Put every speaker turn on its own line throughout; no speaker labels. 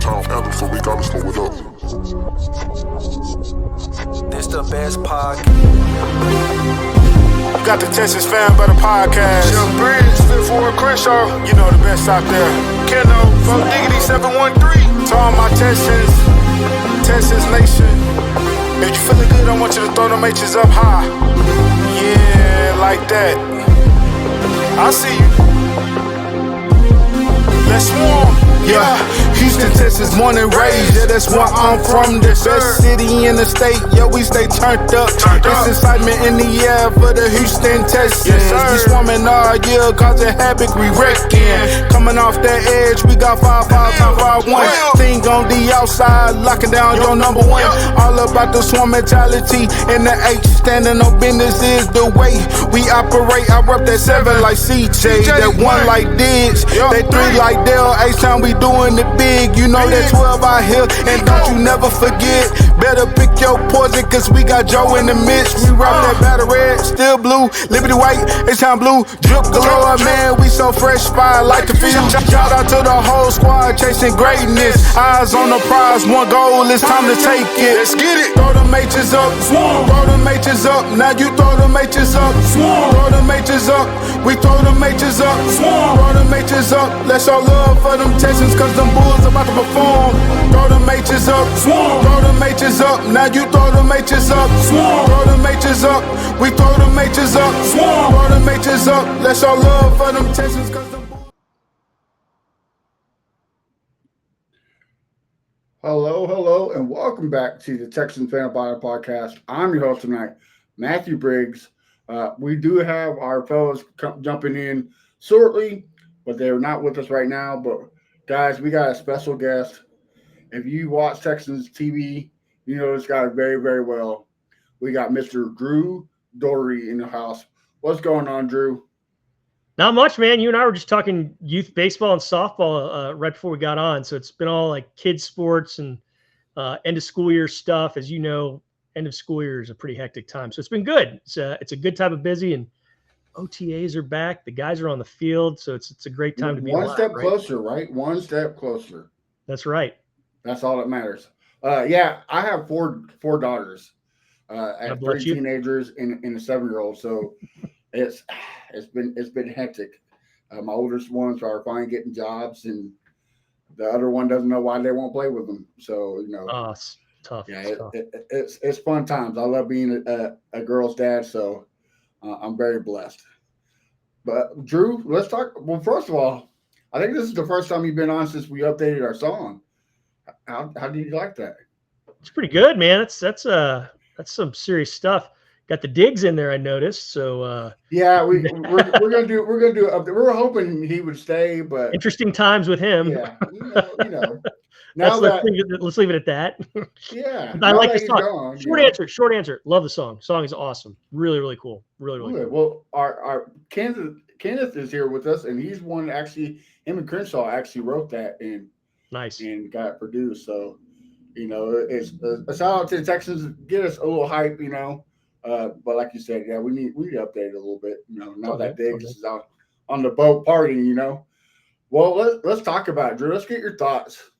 town anthem, so we gotta slow it up.
This the best podcast.
Got the Texans fan by the podcast.
Young Bridge, Fit Forward Crenshaw.
You know the best out there.
Keno, Drew Dougherty 713.
To all my Texans Nation. If you feeling good, I want you to throw them H's up high. Yeah, like that. I see you. Let's swarm. Yeah, Houston, Texas, born and raised. Yeah, that's where I'm from. The best city in the state. Yeah, we stay turned up. It's excitement in the air for the Houston Texans. We swarming all year, causing havoc, we wrecking. Coming off that edge, we got 5-5-5-1. Thing on the outside, locking down your number one. All about the swarm mentality. And the H, standing on business is the way we operate. I rep that 7 like CJ, that 1 like Diggs, that 3 like Dale. H-time we doing it big, you know that 12 out here. And don't you never forget, better pick your poison, cause we got Joe in the midst. We rock that battle red, still blue, Liberty white, H-time blue, drip galore, man, we so fresh, fire like the field. Shout out to the whole squad, chasing greatness. Eyes on the prize, one goal, it's time to take it.
Let's get it.
Throw them H's up, throw them H's up. Now you throw them H's up, throw them H's up. We throw them H's up, throw them H's up. Let's show love for them Texans, cause them Bulls about to perform. Throw them H's up, throw them H's up. Now you throw them H's up, throw them H's up. We throw them H's up, throw them H's up. Let's show love for them Texans, cause them Bulls.
Hello, and welcome back to the Texans Fan Podcast. I'm your host tonight, Matthew Briggs. We do have our fellows jumping in shortly, but they're not with us right now. But guys, we got a special guest. If you watch Texans TV, you know this guy very, very well. We got Mr. Drew Dougherty in the house. What's going on, Drew?
Not much, man. You and I were just talking youth baseball and softball right before we got on. So it's been all like kids sports and end of school year stuff. As you know, end of school year is a pretty hectic time. So it's been good. It's a good time of busy, and OTAs are back. The guys are on the field. So it's a great time to be
one
alive,
step
right?
closer, right? One step closer.
That's right.
That's all that matters. Yeah, I have four daughters. I have 3 teenagers and a 7-year-old. So it's been hectic. My oldest ones are finally getting jobs, and the other one doesn't know why they won't play with them. So
It's tough.
yeah,
It's tough.
it's fun times. I love being a girl's dad, so I'm very blessed. But Drew, let's talk. Well, first of all, I think this is the first time you've been on since we updated our song. How do you like that?
It's pretty good, man. That's some serious stuff. Got the digs in there, I noticed. So
Yeah, we're gonna do it. We were hoping he would stay, but
interesting times with him.
yeah, you know. Now
let's leave it at that.
Yeah,
I like the
he's
song.
gone,
Short answer. Love the song. Song is awesome. Really, really cool. Really, really
Good.
cool.
Well, our Kenneth is here with us, and he's one actually. Him and Crenshaw actually wrote that
Nice.
and got it produced. So, it's a shout out to the Texans. Get us a little hype, But like you said, yeah, we need to update it a little bit. Now that Diggs is out on the boat partying. Well, let's talk about it, Drew. Let's get your thoughts.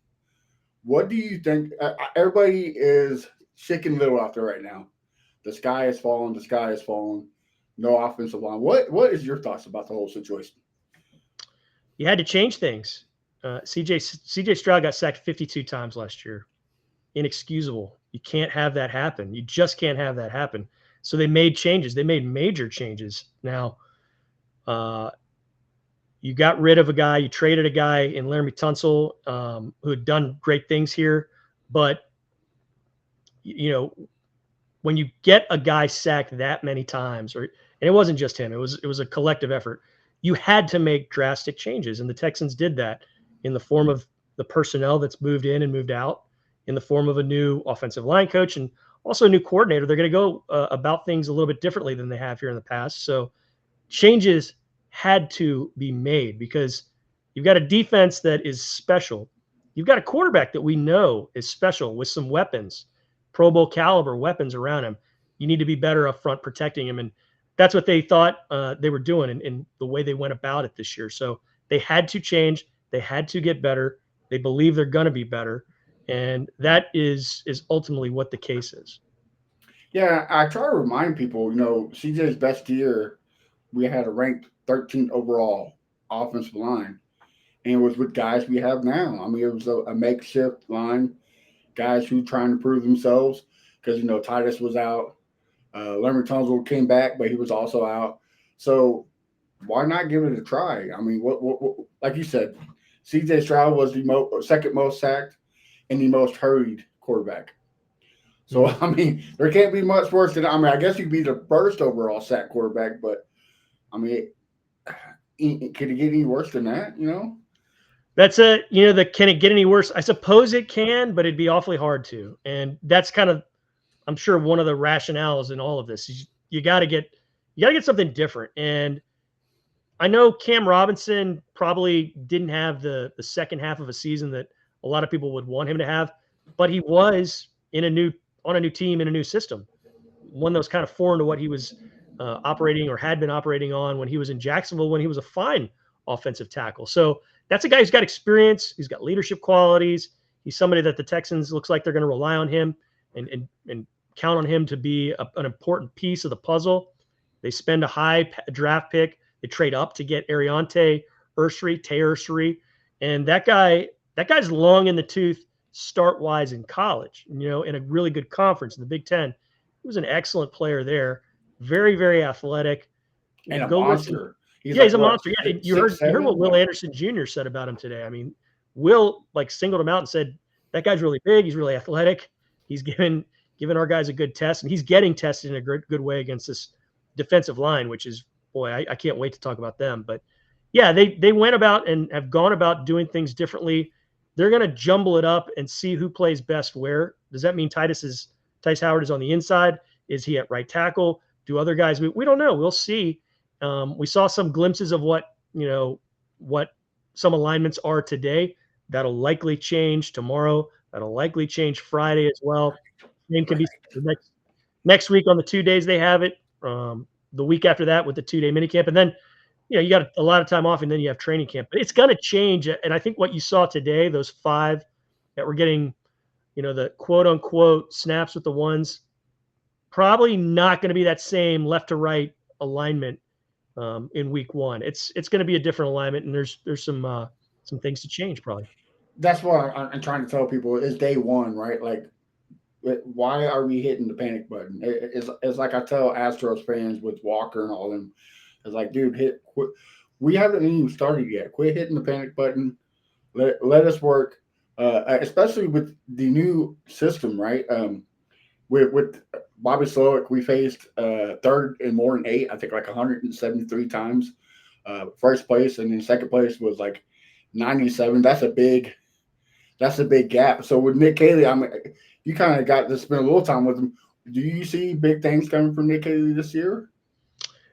What do you think? Everybody is shaking little out there right now. The sky is falling. No offensive line. What is your thoughts about the whole situation?
You had to change things. CJ Stroud got sacked 52 times last year. Inexcusable. You can't have that happen. You just can't have that happen. So they made changes. They made major changes. Now, you got rid of a guy. You traded a guy in Laramie Tunsil who had done great things here. But, when you get a guy sacked that many times, and it wasn't just him, it was a collective effort, you had to make drastic changes. And the Texans did that in the form of the personnel that's moved in and moved out, in the form of a new offensive line coach and also a new coordinator. They're going to go about things a little bit differently than they have here in the past. So changes had to be made because you've got a defense that is special. You've got a quarterback that we know is special with some weapons, Pro Bowl caliber weapons around him. You need to be better up front protecting him. And that's what they thought they were doing in the way they went about it this year. So they had to change. They had to get better. They believe they're going to be better, and that is ultimately what the case is.
Yeah, I try to remind people, CJ's best year, we had a ranked 13th overall offensive line, and it was with guys we have now. I mean, it was a makeshift line, guys who trying to prove themselves because, Titus was out. Leonard Tunzel came back, but he was also out. So why not give it a try? I mean, what like you said, CJ Stroud was the second most sacked and the most hurried quarterback. So, I mean, there can't be much worse than, I guess you could be the first overall sack quarterback, but, could it get any worse than that,
That's can it get any worse? I suppose it can, but it'd be awfully hard to. And that's kind of, I'm sure, one of the rationales in all of this is you got to get something different. And I know Cam Robinson probably didn't have the second half of a season that a lot of people would want him to have, but he was on a new team in a new system, one that was kind of foreign to what he was operating or had been operating on when he was in Jacksonville, when he was a fine offensive tackle. So that's a guy who's got experience. He's got leadership qualities. He's somebody that the Texans looks like they're going to rely on him and count on him to be an important piece of the puzzle. They spend a high draft pick. They trade up to get Tay Ursary. And that guy's long in the tooth start-wise in college, in a really good conference in the Big Ten. He was an excellent player there. Very, very athletic.
And a monster.
He's a monster. Yeah, you heard what Will Anderson Jr. said about him today. I mean, Will singled him out and said, that guy's really big. He's really athletic. He's giving our guys a good test, and he's getting tested in a good way against this defensive line, which is, boy, I can't wait to talk about them. But yeah, they went about and have gone about doing things differently. They're going to jumble it up and see who plays best where. Does that mean Tytus Howard is on the inside? Is he at right tackle? Do other guys? We don't know. We'll see. We saw some glimpses of what some alignments are today. That'll likely change tomorrow. That'll likely change Friday as well. Same can be next week on the 2 days they have it. The week after that with the 2-day minicamp, and then you got a lot of time off, and then you have training camp. But it's going to change. And I think what you saw today, those 5 that were getting, the quote unquote snaps with the ones, probably not going to be that same left to right alignment in week 1. It's going to be a different alignment, and there's some things to change probably.
That's what I'm trying to tell people is day one, right? Like, why are we hitting the panic button? It's like I tell Astros fans with Walker and all them. It's like, dude, quit. We haven't even started yet. Quit hitting the panic button. Let us work, especially with the new system, right? With Bobby Slowick, we faced third and more than 8, I think like 173 times. First place, and then second place was like 97. That's a big gap. So with Nick Caley, you kind of got to spend a little time with him. Do you see big things coming from Nick Caley this year?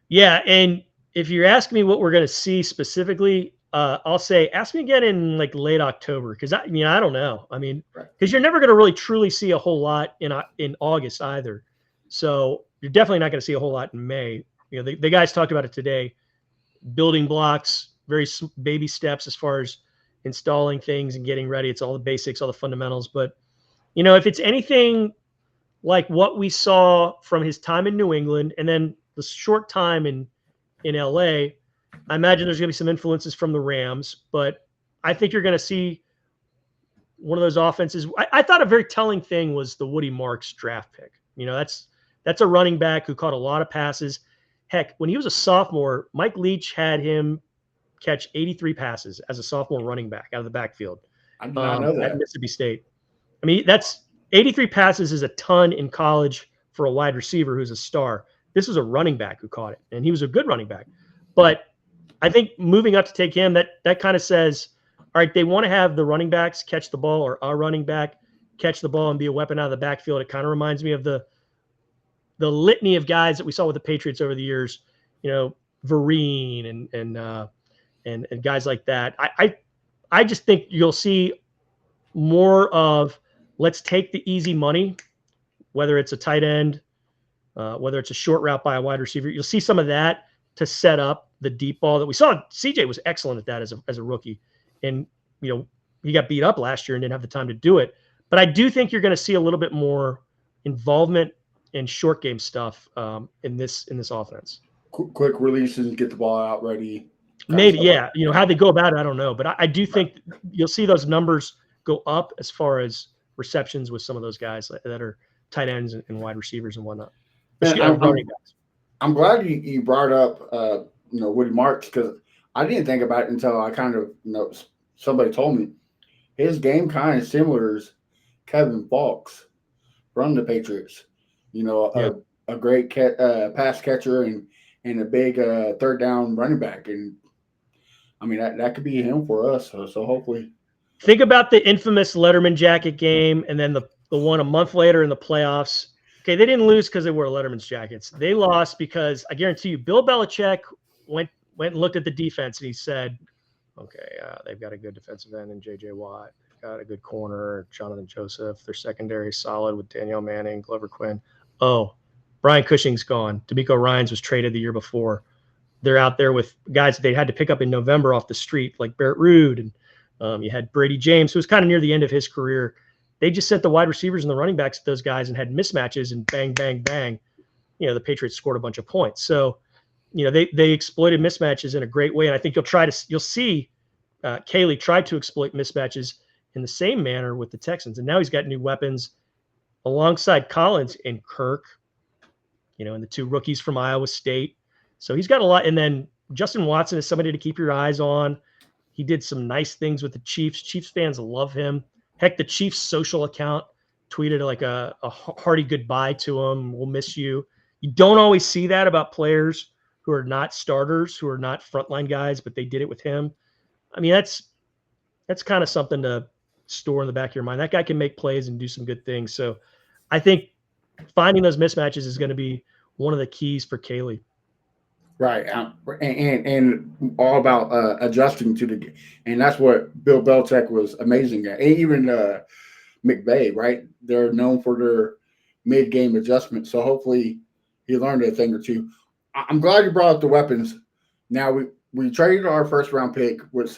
Yeah, and if you're asking me what we're going to see specifically, I'll say ask me again in like late October, because I don't know. Because you're never going to really truly see a whole lot in August either. So you're definitely not going to see a whole lot in May. The guys talked about it today. Building blocks, very baby steps as far as installing things and getting ready. It's all the basics, all the fundamentals. But if it's anything like what we saw from his time in New England and then the short time in LA, I imagine there's going to be some influences from the Rams, but I think you're going to see one of those offenses. I thought a very telling thing was the Woody Marks draft pick. That's a running back who caught a lot of passes. Heck, when he was a sophomore, Mike Leach had him catch 83 passes as a sophomore running back out of the backfield.
I did not know that.
At Mississippi State. That's 83 passes is a ton in college for a wide receiver who's a star. This was a running back who caught it, and he was a good running back. But I think moving up to take him, that kind of says, all right, they want to have the running backs catch the ball, or a running back catch the ball and be a weapon out of the backfield. It kind of reminds me of the litany of guys that we saw with the Patriots over the years, Vereen and guys like that. I just think you'll see more of let's take the easy money, whether it's a tight end, whether it's a short route by a wide receiver. You'll see some of that to set up the deep ball that we saw. CJ was excellent at that as a rookie. And, he got beat up last year and didn't have the time to do it. But I do think you're going to see a little bit more involvement in short game stuff in this offense.
Quick releases, get the ball out ready.
Maybe, yeah. How they go about it, I don't know. But I do think you'll see those numbers go up as far as receptions with some of those guys that are tight ends and wide receivers and whatnot.
I'm glad you brought up Woody Marks, because I didn't think about it until I kind of somebody told me his game kind of similar as Kevin Falks from the Patriots. A great pass catcher and a big third down running back, and I mean that could be him for us. So hopefully.
Think about the infamous Letterman jacket game, and then the one a month later in the playoffs. Okay, they didn't lose because they wore Letterman's jackets. They lost because I guarantee you, Bill Belichick went and looked at the defense and he said, "Okay, they've got a good defensive end in J.J. Watt. They've got a good corner, Jonathan Joseph. Their secondary is solid with Danielle Manning, Glover Quinn. Oh, Brian Cushing's gone. D'Amico Ryans was traded the year before. They're out there with guys that they had to pick up in November off the street, like Barrett Ruud, and you had Brady James, who was kind of near the end of his career. They just sent the wide receivers and the running backs at those guys and had mismatches, and bang, bang, bang. The Patriots scored a bunch of points. So, they exploited mismatches in a great way. And I think you'll see Caley try to exploit mismatches in the same manner with the Texans. And now he's got new weapons alongside Collins and Kirk, and the two rookies from Iowa State. So he's got a lot. And then Justin Watson is somebody to keep your eyes on. He did some nice things with the Chiefs. Chiefs fans love him. Heck, the Chiefs social account tweeted like a hearty goodbye to him. We'll miss you. You don't always see that about players who are not starters, who are not frontline guys, but they did it with him. I mean, that's kind of something to store in the back of your mind. That guy can make plays and do some good things. So I think finding those mismatches is going to be one of the keys for Caley.
Right, and all about adjusting to the game, and that's what Bill Belichick was amazing at. And even McVay, right? They're known for their mid-game adjustments. So hopefully he learned a thing or two. I'm glad you brought up the weapons. Now we traded our first-round pick, which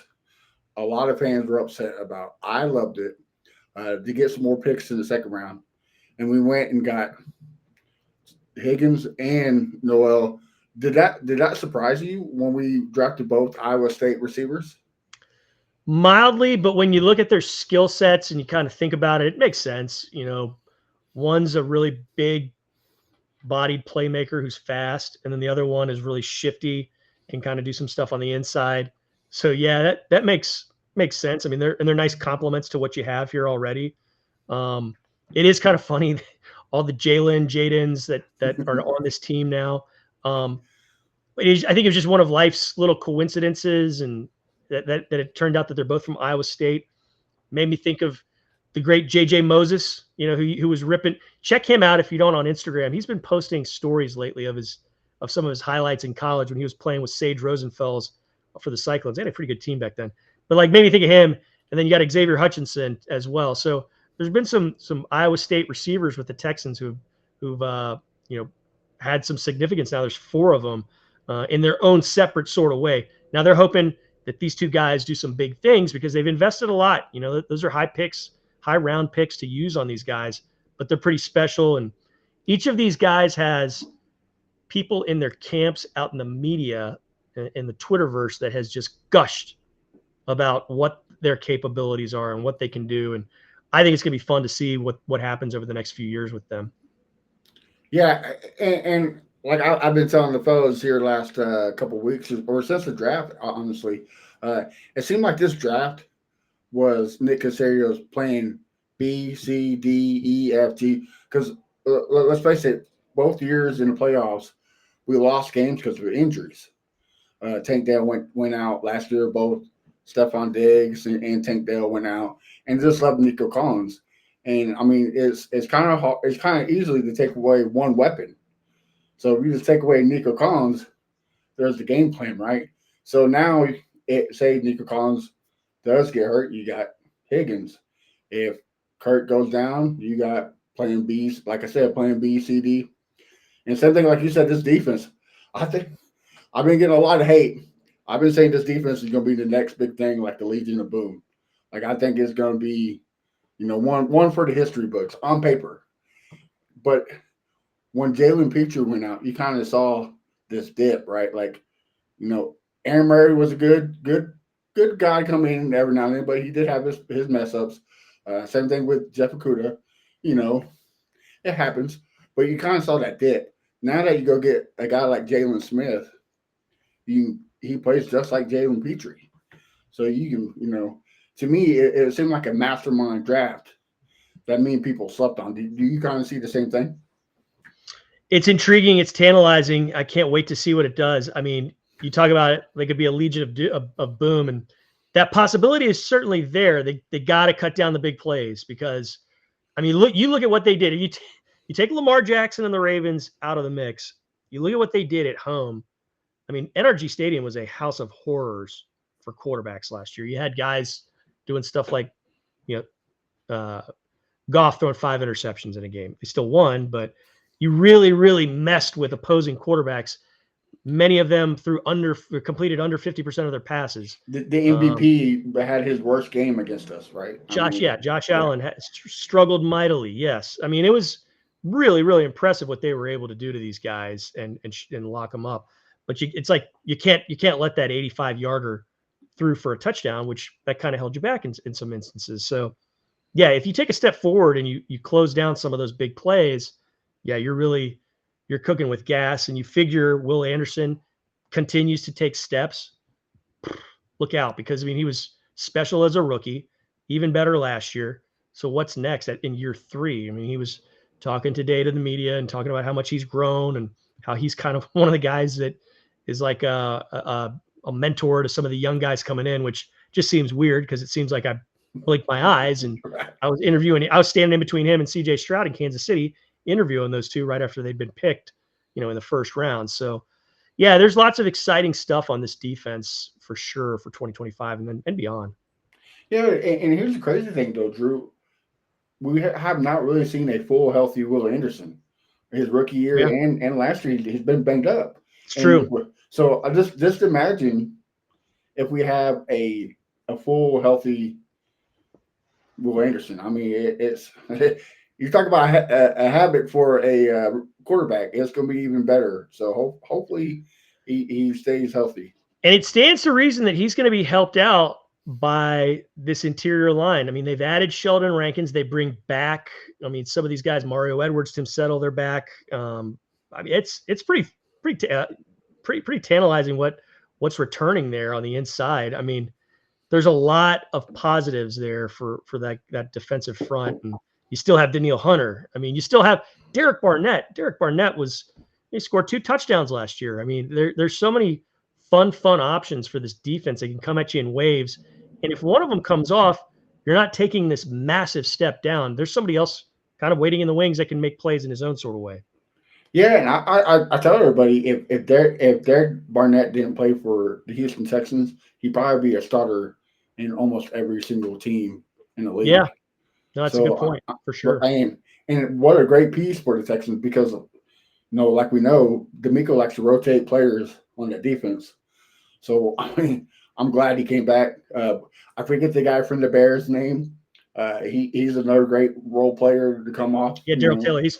a lot of fans were upset about. I loved it to get some more picks in the second round, and we went and got Higgins and Noel. Did that surprise you when we drafted both Iowa State receivers?
Mildly, but when you look at their skill sets and you kind of think about it, it makes sense. One's a really big-bodied playmaker who's fast, and then the other one is really shifty, can kind of do some stuff on the inside. So yeah, that makes sense. I mean, they're nice complements to what you have here already. It is kind of funny, all the Jadens that are on this team now. I think it was just one of life's little coincidences, and that it turned out that they're both from Iowa State. Made me think of the great J.J. Moses, who was ripping. Check him out if you don't on Instagram. He's been posting stories lately of some of his highlights in college when he was playing with Sage Rosenfels for the Cyclones. They had a pretty good team back then. But made me think of him, and then you got Xavier Hutchinson as well. So there's been some Iowa State receivers with the Texans who've had some significance. Now there's 4 of them in their own separate sort of way. Now they're hoping that these 2 guys do some big things because they've invested a lot. Those are high round picks to use on these guys, but they're pretty special. And each of these guys has people in their camps out in the media, in the Twitterverse, that has just gushed about what their capabilities are and what they can do. And I think it's going to be fun to see what happens over the next few years with them.
Yeah, and like I've been telling the fellas here last couple of weeks, or since the draft, honestly, it seemed like this draft was Nick Casario's playing B, C, D, E, F, G. Because let's face it, both years in the playoffs, we lost games because of injuries. Tank Dell went out last year. Both Stephon Diggs and Tank Dell went out, and just left Nico Collins. And I mean, it's kind of hard, it's kind of easily to take away one weapon. So if you just take away Nico Collins, there's the game plan, right? So now, say Nico Collins does get hurt, you got Higgins. If Kurt goes down, you got playing B. Like I said, playing B, C, D. And same thing, like you said, this defense. I think I've been getting a lot of hate. I've been saying this defense is going to be the next big thing, like the Legion of Boom. Like I think it's going to be, one for the history books on paper. But when Jalen Petrie went out, you kind of saw this dip, right? Like, Aaron Murray was a good guy coming in every now and then, but he did have his mess ups. Same thing with Jeff Okudah. It happens. But you kind of saw that dip. Now that you go get a guy like Jalen Smith, he plays just like Jalen Petrie. So you can, to me, it seemed like a mastermind draft that many people slept on. Do you kind of see the same thing?
It's intriguing. It's tantalizing. I can't wait to see what it does. I mean, you talk about it, they could be a legion of boom, and that possibility is certainly there. They got to cut down the big plays because, I mean, look at what they did. You take Lamar Jackson and the Ravens out of the mix. You look at what they did at home. I mean, NRG Stadium was a house of horrors for quarterbacks last year. You had guys doing stuff like, Goff throwing 5 interceptions in a game. They still won, but you really, really messed with opposing quarterbacks. Many of them completed under 50% of their passes.
The MVP had his worst game against us, right?
Josh Allen struggled mightily. Yes. I mean, it was really, really impressive what they were able to do to these guys and lock them up. But it's like you can't let that 85-yarder through for a touchdown, which that kind of held you back in some instances. So, yeah, if you take a step forward and you close down some of those big plays, yeah, you're cooking with gas, and you figure Will Anderson continues to take steps. Look out, because I mean he was special as a rookie, even better last year. So what's next in year 3? I mean, he was talking today to the media and talking about how much he's grown and how he's kind of one of the guys that is like a mentor to some of the young guys coming in, which just seems weird because it seems like I blinked my eyes and I was standing in between him and CJ Stroud in Kansas City, interviewing those two right after they'd been picked, in the first round. So yeah, there's lots of exciting stuff on this defense for sure for 2025 and beyond.
Yeah. And here's the crazy thing though, Drew, we have not really seen a full healthy Will Anderson. His rookie year and last year, he's been banged up.
It's true.
So I just imagine if we have a full healthy Will Anderson. I mean, it's you talk about a habit for a quarterback. It's going to be even better. So hopefully he stays healthy. And
it stands to reason that he's going to be helped out by this interior line. I mean, they've added Sheldon Rankins. They bring back, some of these guys, Mario Edwards, Tim Settle, they're back. It's pretty tantalizing what's returning there on the inside. I mean, there's a lot of positives there for that defensive front. And you still have Daniil Hunter. I mean, you still have Derek Barnett. Derek Barnett he scored 2 touchdowns last year. I mean, there's so many fun options for this defense. They can come at you in waves. And if one of them comes off, you're not taking this massive step down. There's somebody else kind of waiting in the wings that can make plays in his own sort of way. Yeah, and I tell everybody if Derek Barnett didn't play for the Houston Texans, he'd probably be a starter in almost every single team in the league. Yeah, no, that's a good point for sure.
And what a great piece for the Texans because, like we know, D'Amico likes to rotate players on the defense. So I mean, I'm glad he came back. I forget the guy from the Bears' name. He's another great role player to come off.
Yeah, Daryl Taylor. He's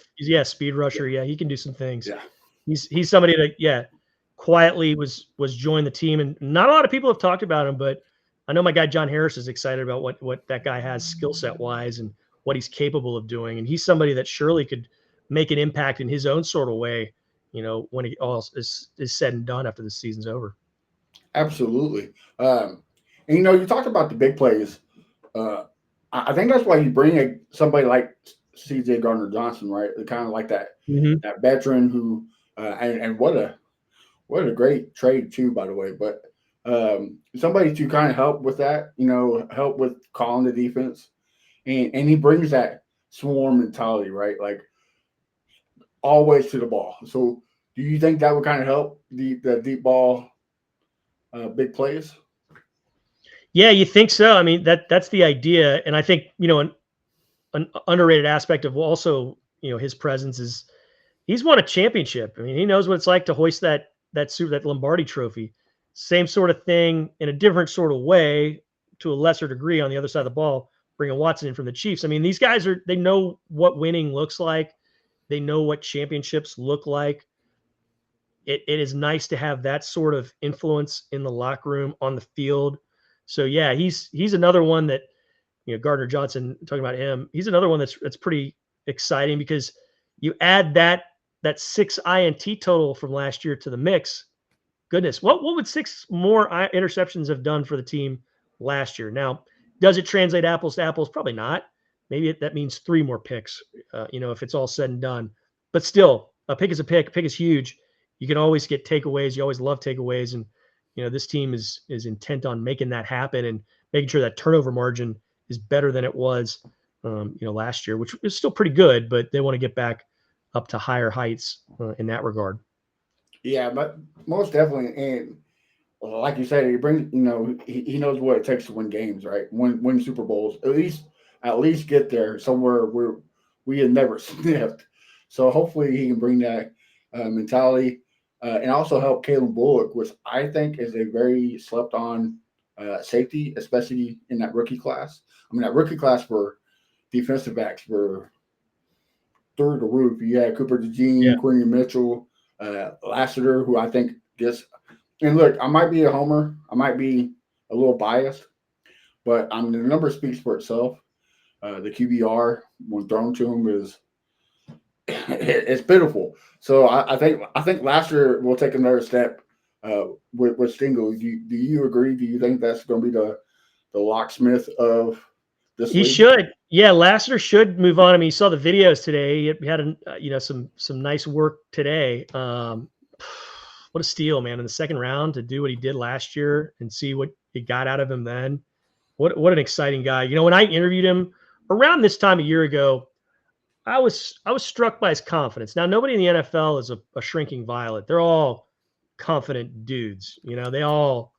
speed rusher. Yeah, he can do some things.
Yeah,
he's somebody that quietly was joined the team, and not a lot of people have talked about him, but I know my guy John Harris is excited about what that guy has skill set wise and what he's capable of doing, and he's somebody that surely could make an impact in his own sort of way. When it all is said and done after the season's over.
Absolutely. And you talked about the big plays. I think that's why you bring somebody like C.J. Gardner-Johnson, right? Kind of like that that veteran who and what a great trade too, by the way. But somebody to kind of help with that, help with calling the defense, and he brings that swarm mentality, right? Like always to the ball. So do you think that would kind of help the deep ball big plays?
Yeah, you think so? I mean, that's the idea, and I think an underrated aspect of also his presence is he's won a championship. I mean, he knows what it's like to hoist that Lombardi Trophy. Same sort of thing in a different sort of way. to a lesser degree on the other side of the ball, bringing Watson in from the Chiefs. I mean, these guys they know what winning looks like. They know what championships look like. It is nice to have that sort of influence in the locker room, on the field. So yeah, he's another one that, Gardner Johnson, talking about him, he's another one that's pretty exciting, because you add that 6 INT total from last year to the mix. Goodness, what would 6 more interceptions have done for the team last year? Now, does it translate apples to apples? Probably not. Maybe that means 3 more picks, if it's all said and done. But still, a pick is a pick. A pick is huge. You can always get takeaways. You always love takeaways. And, this team is intent on making that happen and making sure that turnover margin is better than it was, last year, which is still pretty good, but they want to get back up to higher heights in that regard.
Yeah, but most definitely. And like you said, he brings, he knows what it takes to win games, right? Win Super Bowls, at least get there somewhere where we had never sniffed. So hopefully he can bring that mentality and also help Caleb Bullock, which I think is a very slept on safety, especially in that rookie class. I mean, that rookie class for defensive backs were through the roof. You had Cooper DeJean, Quinn Mitchell, Lassiter, who I think gets. And look, I might be a homer. I might be a little biased, but the number speaks for itself. The QBR, when thrown to him, is it's pitiful. So I think Lassiter will take another step with Stingley. Do you agree? Do you think that's going to be the locksmith of this
He
league?
should. Yeah, Lassiter should move on. I mean, you saw the videos today. He had some nice work today. What a steal, man, in the second round to do what he did last year and see what he got out of him then. What an exciting guy. When I interviewed him around this time a year ago, I was struck by his confidence. Now, nobody in the NFL is a shrinking violet. They're all confident dudes. They all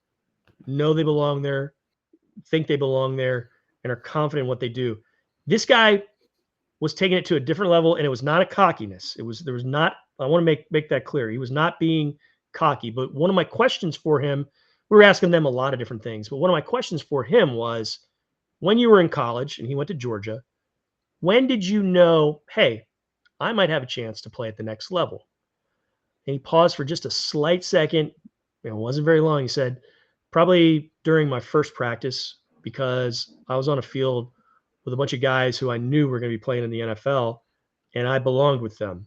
know they belong there, think they belong there, and are confident in what they do. This guy was taking it to a different level, and it was not a cockiness. There was not. I want to make that clear. He was not being cocky. But one of my questions for him, we were asking them a lot of different things, but one of my questions for him was, when you were in college and he went to Georgia, when did you know, hey, I might have a chance to play at the next level? And he paused for just a slight second. It wasn't very long. He said, probably during my first practice, because I was on a field with a bunch of guys who I knew were going to be playing in the NFL, and I belonged with them.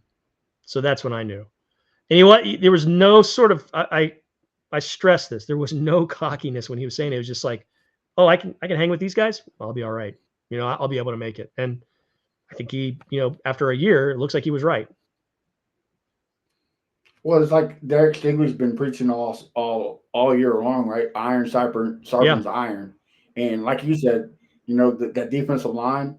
So that's when I knew. And there was no sort of, I stress this, there was no cockiness when he was saying it. It was just like, oh, I can hang with these guys. I'll be all right. I'll be able to make it. And I think he, after a year, it looks like he was right.
Well, it's like Derek Stingley's been preaching all year long, right? Iron sharpens iron. And like you said, that defensive line,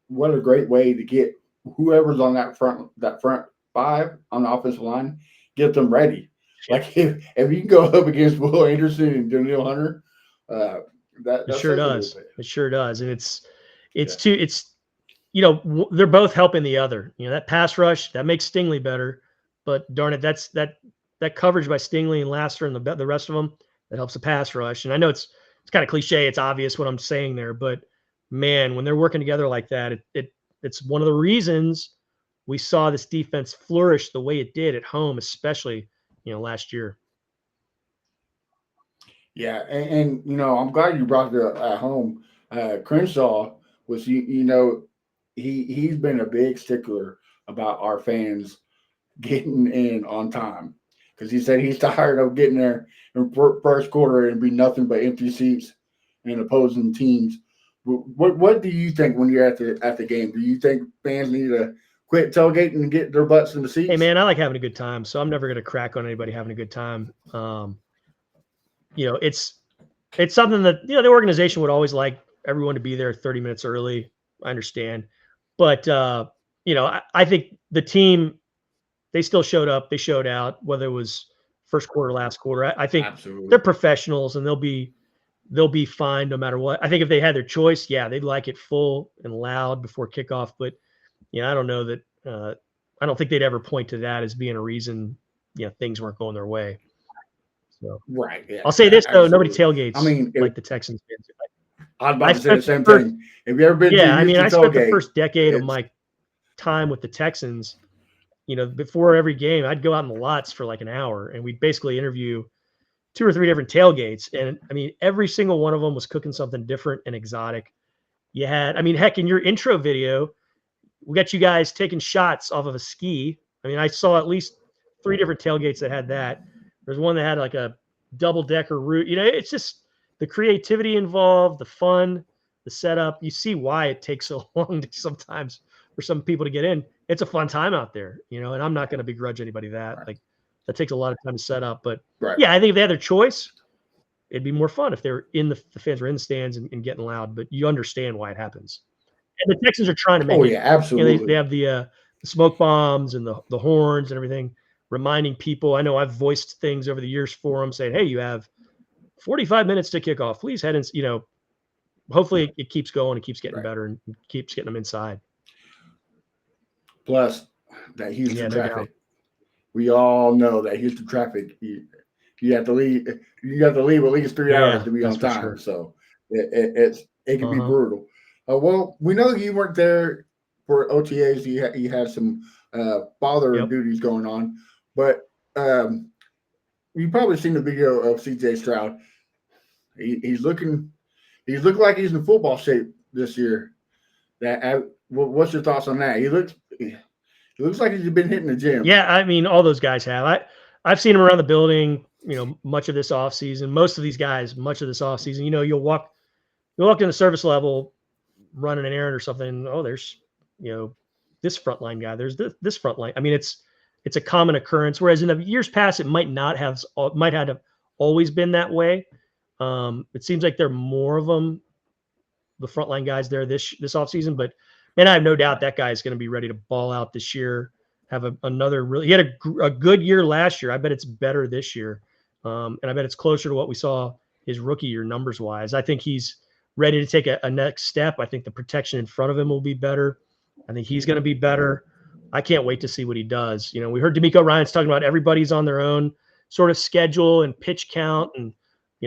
what a great way to get whoever's on that front 5 on the offensive line, get them ready. Like if you can go up against Will Anderson and Danielle Hunter, that
sure does. It sure does. And it's they're both helping the other. That pass rush that makes Stingley better, but darn it, that's that coverage by Stingley and Lassiter and the rest of them that helps the pass rush. And I know it's kind of cliche, it's obvious what I'm saying there, but man, when they're working together like that, it's one of the reasons we saw this defense flourish the way it did at home, especially last year.
Yeah, and I'm glad you brought it at home. Crenshaw was he's been a big stickler about our fans getting in on time, because he said he's tired of getting there in first quarter and be nothing but empty seats and opposing teams. What do you think when you're at the game? Do you think fans need to quit tailgating and get their butts in the seats?
Hey man, I like having a good time, so I'm never going to crack on anybody having a good time. It's something that the organization would always like everyone to be there 30 minutes early. I understand, but I think the team, they still showed up, they showed out, whether it was first quarter, last quarter. I think
Absolutely.
They're professionals and they'll be fine no matter what. I think if they had their choice, they'd like it full and loud before kickoff, but I don't know that. I don't think they'd ever point to that as being a reason things weren't going their way. So
Right. Yeah.
I'll say this though: nobody
Absolutely.
tailgates.
I mean,
like the Texans fans.
I was about
I
to say the
spent
same
first,
thing. Have you ever been to
yeah,
a
I mean,
Houston
I spent the
tailgate?
first decade of
It's
my time with the Texans. Before every game, I'd go out in the lots for like an hour, and we'd basically interview 2 or 3 different tailgates. And I mean, every single one of them was cooking something different and exotic. You had, I mean, heck, in your intro video, we got you guys taking shots off of a ski. I mean, I saw at least 3 different tailgates that had that. There's one that had like a double decker route. It's just the creativity involved, the fun, the setup. You see why it takes so long to sometimes for some people to get in. It's a fun time out there, and I'm not going to begrudge anybody that.
right.
Like, that takes a lot of time to set up. But
Right.
yeah, I think if they had their choice, it'd be more fun if they're the fans were in the stands and getting loud. But you understand why it happens. And the Texans are trying to make
Oh
it.
yeah, absolutely.
They have the smoke bombs and the horns and everything, reminding people. I know I've voiced things over the years for them, saying, "Hey, you have 45 minutes to kick off. Please head in." Hopefully it keeps going. It keeps getting
Right.
better and keeps getting them inside.
Plus that Houston
Yeah, no
traffic.
doubt.
We all know that Houston traffic. You have to leave. You have to leave at least 3 hours
Yeah,
to be
that's
on
for
time.
sure.
So it can be
Uh-huh.
brutal. Well, we know you weren't there for OTAs. You had some father
Yep.
duties going on, but you probably seen the video of CJ Stroud. He's looking like he's in football shape this year. What's your thoughts on that? He looks like he's been hitting the gym.
Yeah, I mean, all those guys have. I've seen them around the building, much of this offseason. Most of these guys, much of this offseason, you'll walk in the service level running an errand or something. Oh, there's, this frontline guy. There's this frontline. I mean, it's a common occurrence. Whereas in the years past, it might have always been that way. It seems like there are more of them, the frontline guys there this offseason. But man, I have no doubt that guy is going to be ready to ball out this year. Have another really. He had a good year last year. I bet it's better this year, and I bet it's closer to what we saw his rookie year numbers wise. I think he's ready to take a next step. I think the protection in front of him will be better. I think he's going to be better. I can't wait to see what he does. We heard D'Amico Ryan's talking about everybody's on their own sort of schedule and pitch count, and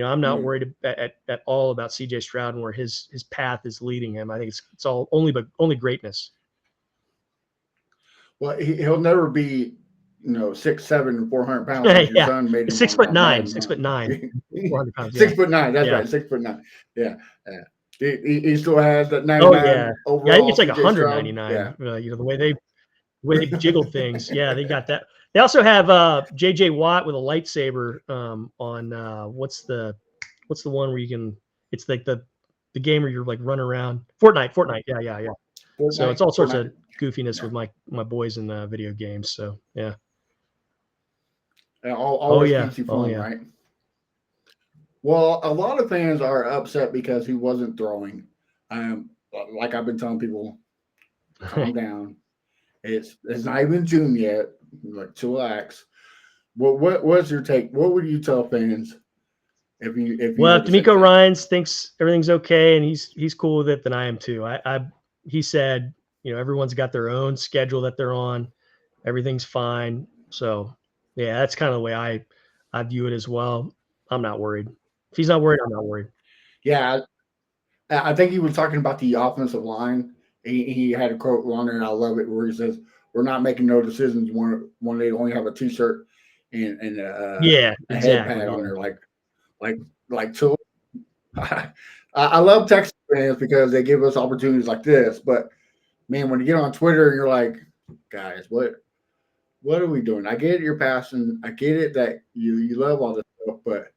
I'm not worried at all about CJ Stroud and where his path is leading him. I think it's all only greatness.
Well, he'll never be, 6'7", 400 pounds. Like your
Yeah,
son made him
6'9",
Madden,
6'9", 400 pounds.
6'9". That's
Yeah.
right, 6'9". Yeah, he still has that 99
Oh yeah,
overall.
yeah. I think it's like
CJ Stroud.
199.
Yeah.
The way they jiggle things. Yeah, they got that. They also have J.J. Watt with a lightsaber on what's the one where you can? It's like the game where you're like running around. Fortnite. Yeah. So it's all sorts of goofiness with my boys in the video games. So yeah.
Always keeps you fun, right? Well, a lot of fans are upset because he wasn't throwing. Like I've been telling people, calm down. It's not even June yet. Like, chillax. What's your take? What would you tell fans if
D'Amico Ryan's thinks everything's okay and he's cool with it, then I am too. He said, everyone's got their own schedule that they're on. Everything's fine. So yeah, that's kind of the way I view it as well. I'm not worried. If he's not worried, I'm not worried.
Yeah, I think he was talking about the offensive line. He had a quote on there, and I love it, where he says, "We're not making no decisions when they only have a T-shirt and a head pad on there, like chill." I love Texas fans because they give us opportunities like this. But man, when you get on Twitter and you're like, guys, what are we doing? I get it, you're passing. I get it that you love all this stuff, but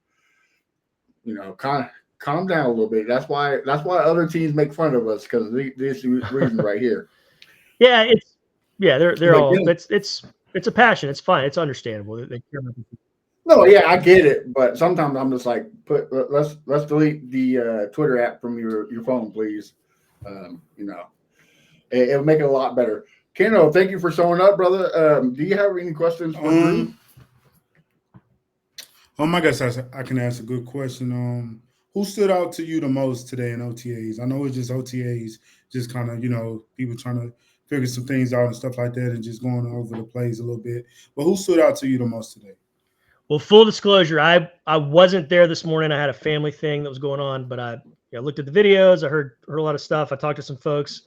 calm down a little bit. That's why other teams make fun of us, because this reason right here.
Yeah, they're all it's a passion. It's fine. It's understandable. They care about
No, yeah, I get it, but sometimes I'm just like, let's delete the Twitter app from your phone, please. It'll make it a lot better. Keno, thank you for showing up, brother. Do you have any questions for Drew?
I guess I can ask a good question. Who stood out to you the most today in OTAs? I know it's just OTAs, just kind of, people trying to figure some things out and stuff like that and just going over the plays a little bit. But who stood out to you the most today?
Well, full disclosure, I wasn't there this morning. I had a family thing that was going on, but I looked at the videos. I heard a lot of stuff. I talked to some folks.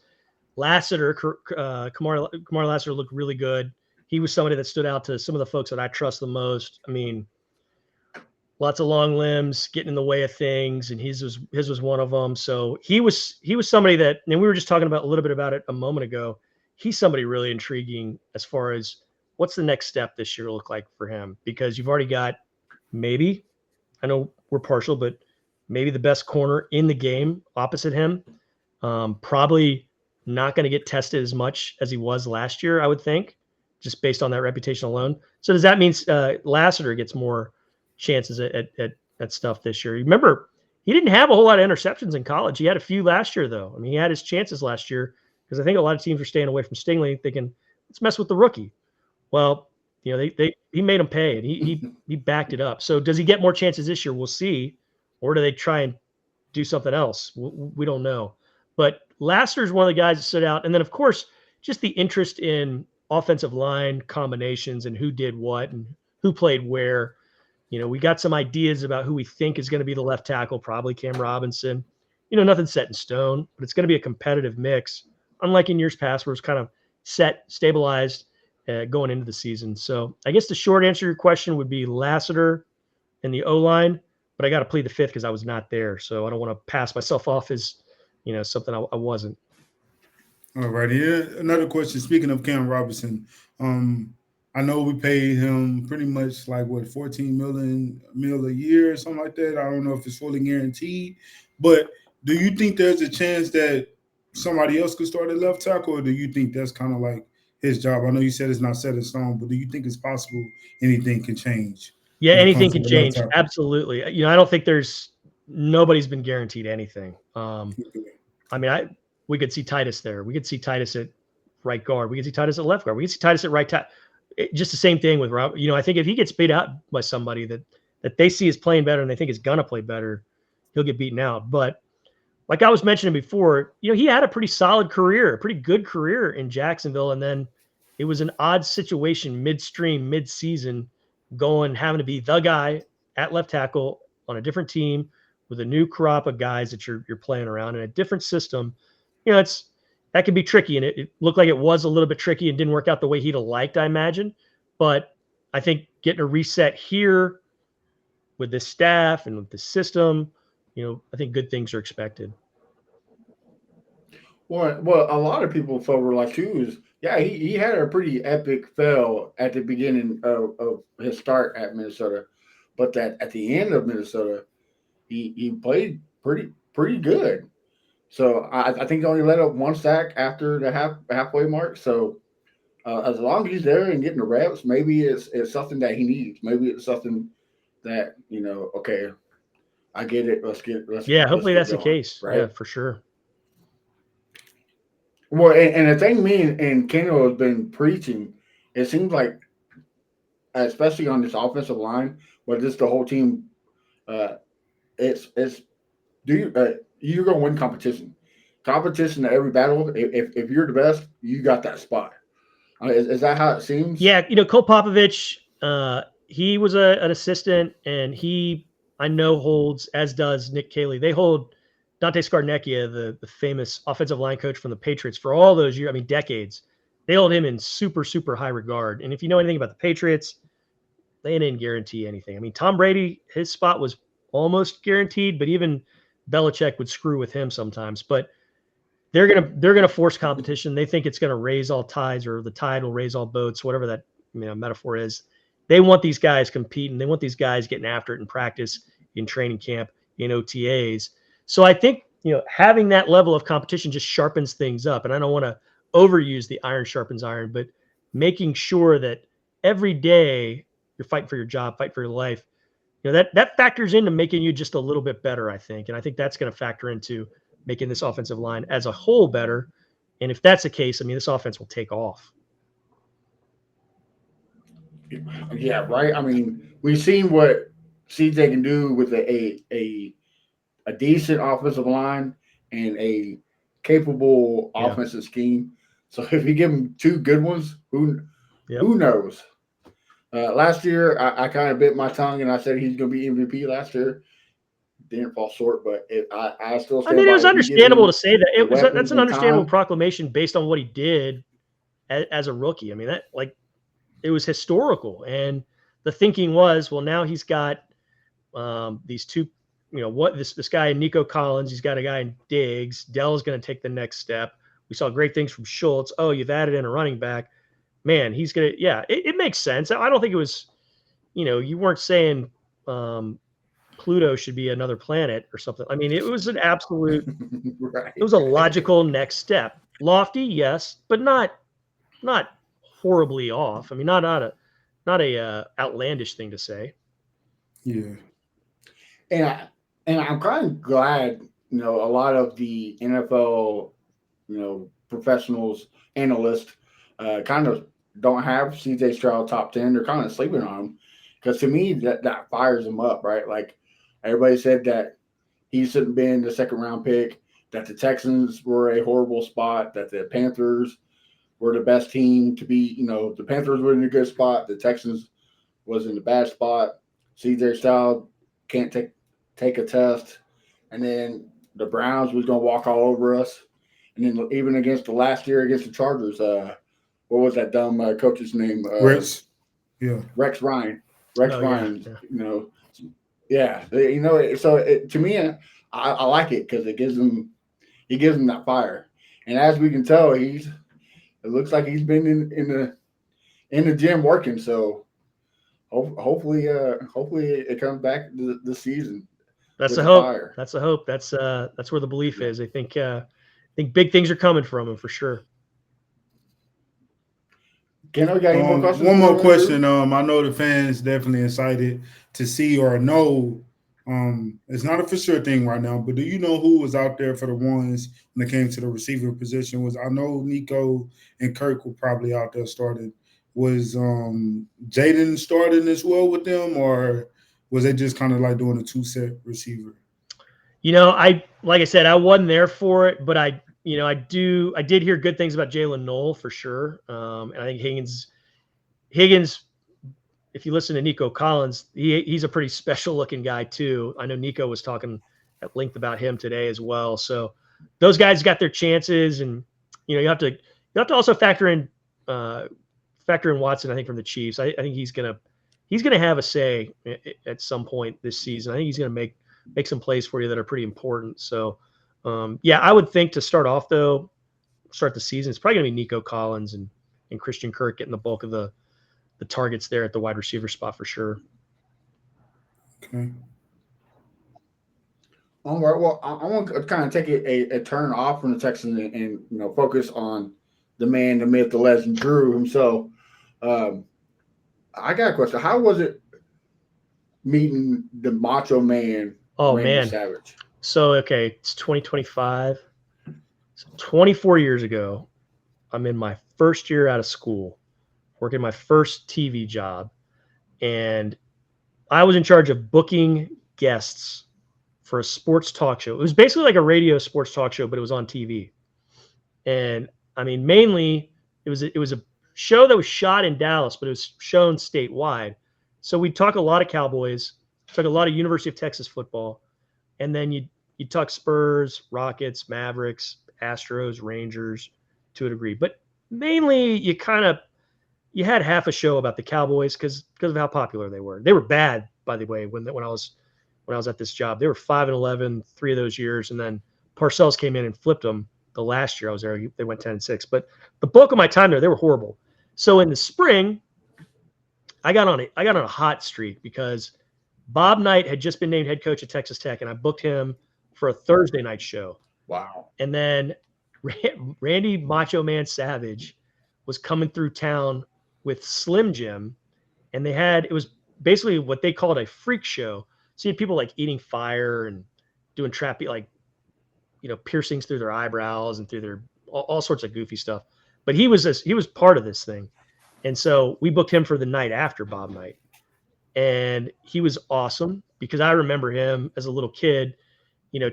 Lassiter, Kamar Lassiter looked really good. He was somebody that stood out to some of the folks that I trust the most. I mean, lots of long limbs, getting in the way of things, and his was one of them. So he was somebody that, and we were just talking about a little bit about it a moment ago. He's somebody really intriguing as far as what's the next step this year look like for him, because you've already got maybe, I know we're partial, but maybe the best corner in the game opposite him. Probably not going to get tested as much as he was last year, I would think, just based on that reputation alone. So does that mean Lassiter gets more chances at stuff this year? Remember, he didn't have a whole lot of interceptions in college. He had a few last year, though. I mean, he had his chances last year because I think a lot of teams were staying away from Stingley, thinking, let's mess with the rookie. Well, he made him pay, and he backed it up. So does he get more chances this year? We'll see. Or do they try and do something else? We don't know. But Lassiter is one of the guys that stood out. And then, of course, just the interest in offensive line combinations and who did what and who played where. We got some ideas about who we think is going to be the left tackle, probably Cam Robinson. Nothing's set in stone, but it's going to be a competitive mix, unlike in years past where it's kind of set, stabilized going into the season. So I guess the short answer to your question would be Lassiter and the O-line, but I got to plead the fifth because I was not there. So I don't want to pass myself off as, something I wasn't.
All right. Yeah. Another question. Speaking of Cam Robinson, I know we paid him pretty much like $14 million a year or something like that. I don't know if it's fully guaranteed, but do you think there's a chance that somebody else could start at left tackle, or do you think that's kind of like his job? I know you said it's not set in stone, but do you think it's possible anything can change?
Yeah, anything can change. Absolutely. I don't think nobody's been guaranteed anything. I mean, we could see Titus there. We could see Titus at right guard. We could see Titus at left guard. We could see Titus at right tackle. Just the same thing with Rob. I think if he gets beat out by somebody that they see is playing better and they think is gonna play better, he'll get beaten out. But like I was mentioning before, he had a pretty solid career, a pretty good career in Jacksonville, and then it was an odd situation mid-season, having to be the guy at left tackle on a different team with a new crop of guys that you're playing around in a different system. That can be tricky, and it looked like it was a little bit tricky and didn't work out the way he'd have liked, I imagine. But I think getting a reset here with this staff and with the system, I think good things are expected.
Well, a lot of people felt were like too is, he had a pretty epic fail at the beginning of his start at Minnesota, but that at the end of Minnesota, he played pretty good. So I think he only let up one sack after the halfway mark. So as long as he's there and getting the reps, maybe it's something that he needs. Maybe it's something that okay, I get it.
Hopefully that's the case. Right? Yeah, for sure.
Well, and the thing me and Kendall has been preaching, it seems like, especially on this offensive line, but just the whole team, you're gonna win competition at every battle. If you're the best, you got that spot. Is that how it seems?
Yeah, Cole Popovich, he was an assistant, and I know holds, as does Nick Caley. They hold Dante Scarnecchia, the famous offensive line coach from the Patriots, for all those years, decades. They hold him in super, super high regard. And if you know anything about the Patriots, they didn't guarantee anything. I mean, Tom Brady, his spot was almost guaranteed, but even Belichick would screw with him sometimes. But they're gonna force competition. They think it's gonna raise all tides, or the tide will raise all boats, whatever that metaphor is. They want these guys competing. They want these guys getting after it in practice, in training camp, in OTAs. So I think having that level of competition just sharpens things up. And I don't want to overuse the iron sharpens iron, but making sure that every day you're fighting for your job, fighting for your life, that factors into making you just a little bit better, I think. And I think that's going to factor into making this offensive line as a whole better. And if that's the case, this offense will take off.
Yeah, right. We've seen what CJ can do with a decent offensive line and a capable offensive scheme. So if you give him two good ones, who knows? Last year, I kind of bit my tongue and I said he's going to be MVP last year. Didn't fall short, but I still stand
I mean, it
by
was
it. If you give
understandable
him
to say that.
the
That's
weapons
an
and
understandable
time,
proclamation based on what he did as a rookie. I mean, that like it was historical, and the thinking was, well, now he's got these two. What this guy Nico Collins, he's got a guy in Diggs. Dell's going to take the next step. We saw great things from Schultz. Oh, you've added in a running back. Man, he's gonna. Yeah, it makes sense. I don't think it was. You weren't saying Pluto should be another planet or something. I mean, it was an absolute.
right?
It was a logical next step. Lofty, yes, but not horribly off. I mean, not a outlandish thing to say.
Yeah.
And I'm kind of glad, a lot of the NFL, professionals, analysts, kind of don't have CJ Stroud top 10. They're kind of sleeping on him because to me that fires him up, right? Like everybody said that he shouldn't be in the second round pick, that the Texans were a horrible spot, that the Panthers were the best team to be, the Panthers were in a good spot, the Texans was in the bad spot. CJ Stroud can't take a test, and then the Browns was going to walk all over us. And then even against the last year against the Chargers, what was that dumb coach's name?
Rex. Yeah.
Rex Ryan.
Yeah.
Yeah. So to me, I like it because he gives him that fire. And as we can tell, it looks like he's been in the gym working. So hopefully it comes back this season.
That's the
with
hope.
fire.
That's the hope. That's where the belief is. I think big things are coming from him for sure.
Ken, we got any more questions?
One more question. I know the fans definitely excited to see or know. It's not a for sure thing right now, but do you know who was out there for the ones when it came to the receiver position? I know Nico and Kirk were probably out there starting. Was Jaden starting as well with them, or was they just kind of like doing a two-set receiver?
Like I said, I wasn't there for it, but I did hear good things about Jalen Knoll for sure. And I think Higgins, if you listen to Nico Collins, he's a pretty special looking guy too. I know Nico was talking at length about him today as well. So those guys got their chances, and you have to also factor in Watson. I think from the Chiefs, I think he's gonna have a say at some point this season. I think he's gonna make some plays for you that are pretty important. So I would think to start the season, it's probably gonna be Nico Collins and Christian Kirk getting the bulk of the targets there at the wide receiver spot for sure.
Okay.
All right. Well, I want to kind of take a turn off from the Texans and focus on the man, the myth, the legend, Drew himself. I got a question. How was it meeting the Macho Man?
Oh,
Randy
man.
Savage.
So it's 2025. So 24 years ago, I'm in my first year out of school, working my first TV job, and I was in charge of booking guests for a sports talk show. It was basically like a radio sports talk show, but it was on TV. And I mean, mainly it was a show that was shot in Dallas, but it was shown statewide. So we'd talk a lot of Cowboys, talk a lot of University of Texas football, and then you'd talk Spurs, Rockets, Mavericks, Astros, Rangers to a degree. But mainly you had half a show about the Cowboys because of how popular they were. They were bad, by the way, when I was at this job. They were 5-11 3 of those years, and then Parcells came in and flipped them. The last year I was there, they went 10-6. But the bulk of my time there, they were horrible. So in the spring, I got on a hot streak because Bob Knight had just been named head coach at Texas Tech, and I booked him for a Thursday night show.
Wow.
And then Randy Macho Man Savage was coming through town with Slim Jim, and it was basically what they called a freak show. So you had people like eating fire and doing piercings through their eyebrows and through their all sorts of goofy stuff. But he was part of this thing. And so we booked him for the night after Bob Knight. And he was awesome because I remember him as a little kid,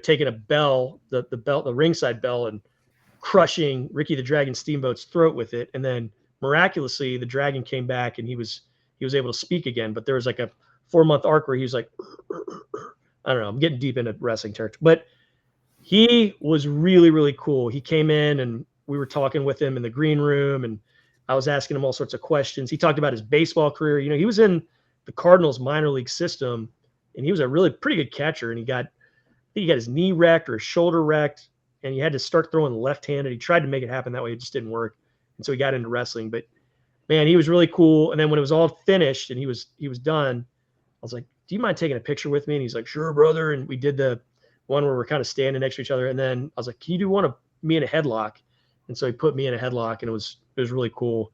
taking a bell, the ringside bell, and crushing Ricky the Dragon Steamboat's throat with it. And then miraculously the Dragon came back and he was he was able to speak again. But there was like a 4-month arc where he was like, I don't know, I'm getting deep into wrestling territory, but he was really, really cool. He came in and we were talking with him in the green room, and I was asking him all sorts of questions. He talked about his baseball career. You know, he was in the Cardinals minor league system, and he was a really pretty good catcher. And I think he got his knee wrecked or his shoulder wrecked, and he had to start throwing left-handed. He tried to make it happen that way. It just didn't work. And so he got into wrestling. But, man, he was really cool. And then when it was all finished and he was done, I was like, do you mind taking a picture with me? And he's like, sure, brother. And we did the one where we're kind of standing next to each other. And then I was like, can you do one of me in a headlock? And so he put me in a headlock, and it was really cool.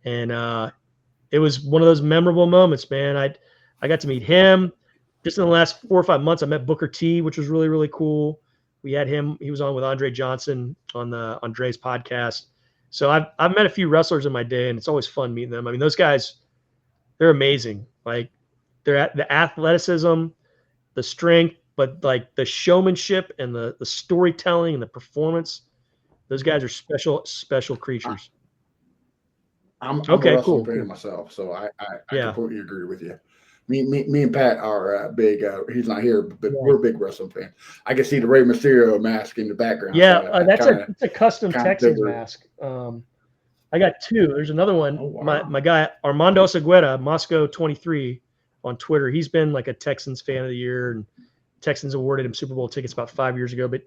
And it was one of those memorable moments, man. I got to meet him. Just in the last 4 or 5 months, I met Booker T, which was really, really cool. We had him. He was on with Andre Johnson on Dre's podcast. So I've met a few wrestlers in my day, and it's always fun meeting them. I mean, those guys, they're amazing. Like, they're at the athleticism, the strength, but like the showmanship and the storytelling and the performance. Those guys are special creatures.
I'm
okay,
a wrestling
cool.
fan myself, so I completely agree with you. Me and Pat are big. He's not here, but we're big wrestling fans. I can see the Rey Mysterio mask in the background.
Yeah,
so
that's a custom Texans mask. I got 2. There's another one.
Oh, wow.
My guy Armando Seguera, Moscow 23 on Twitter. He's been like a Texans fan of the year, and Texans awarded him Super Bowl tickets about 5 years ago. But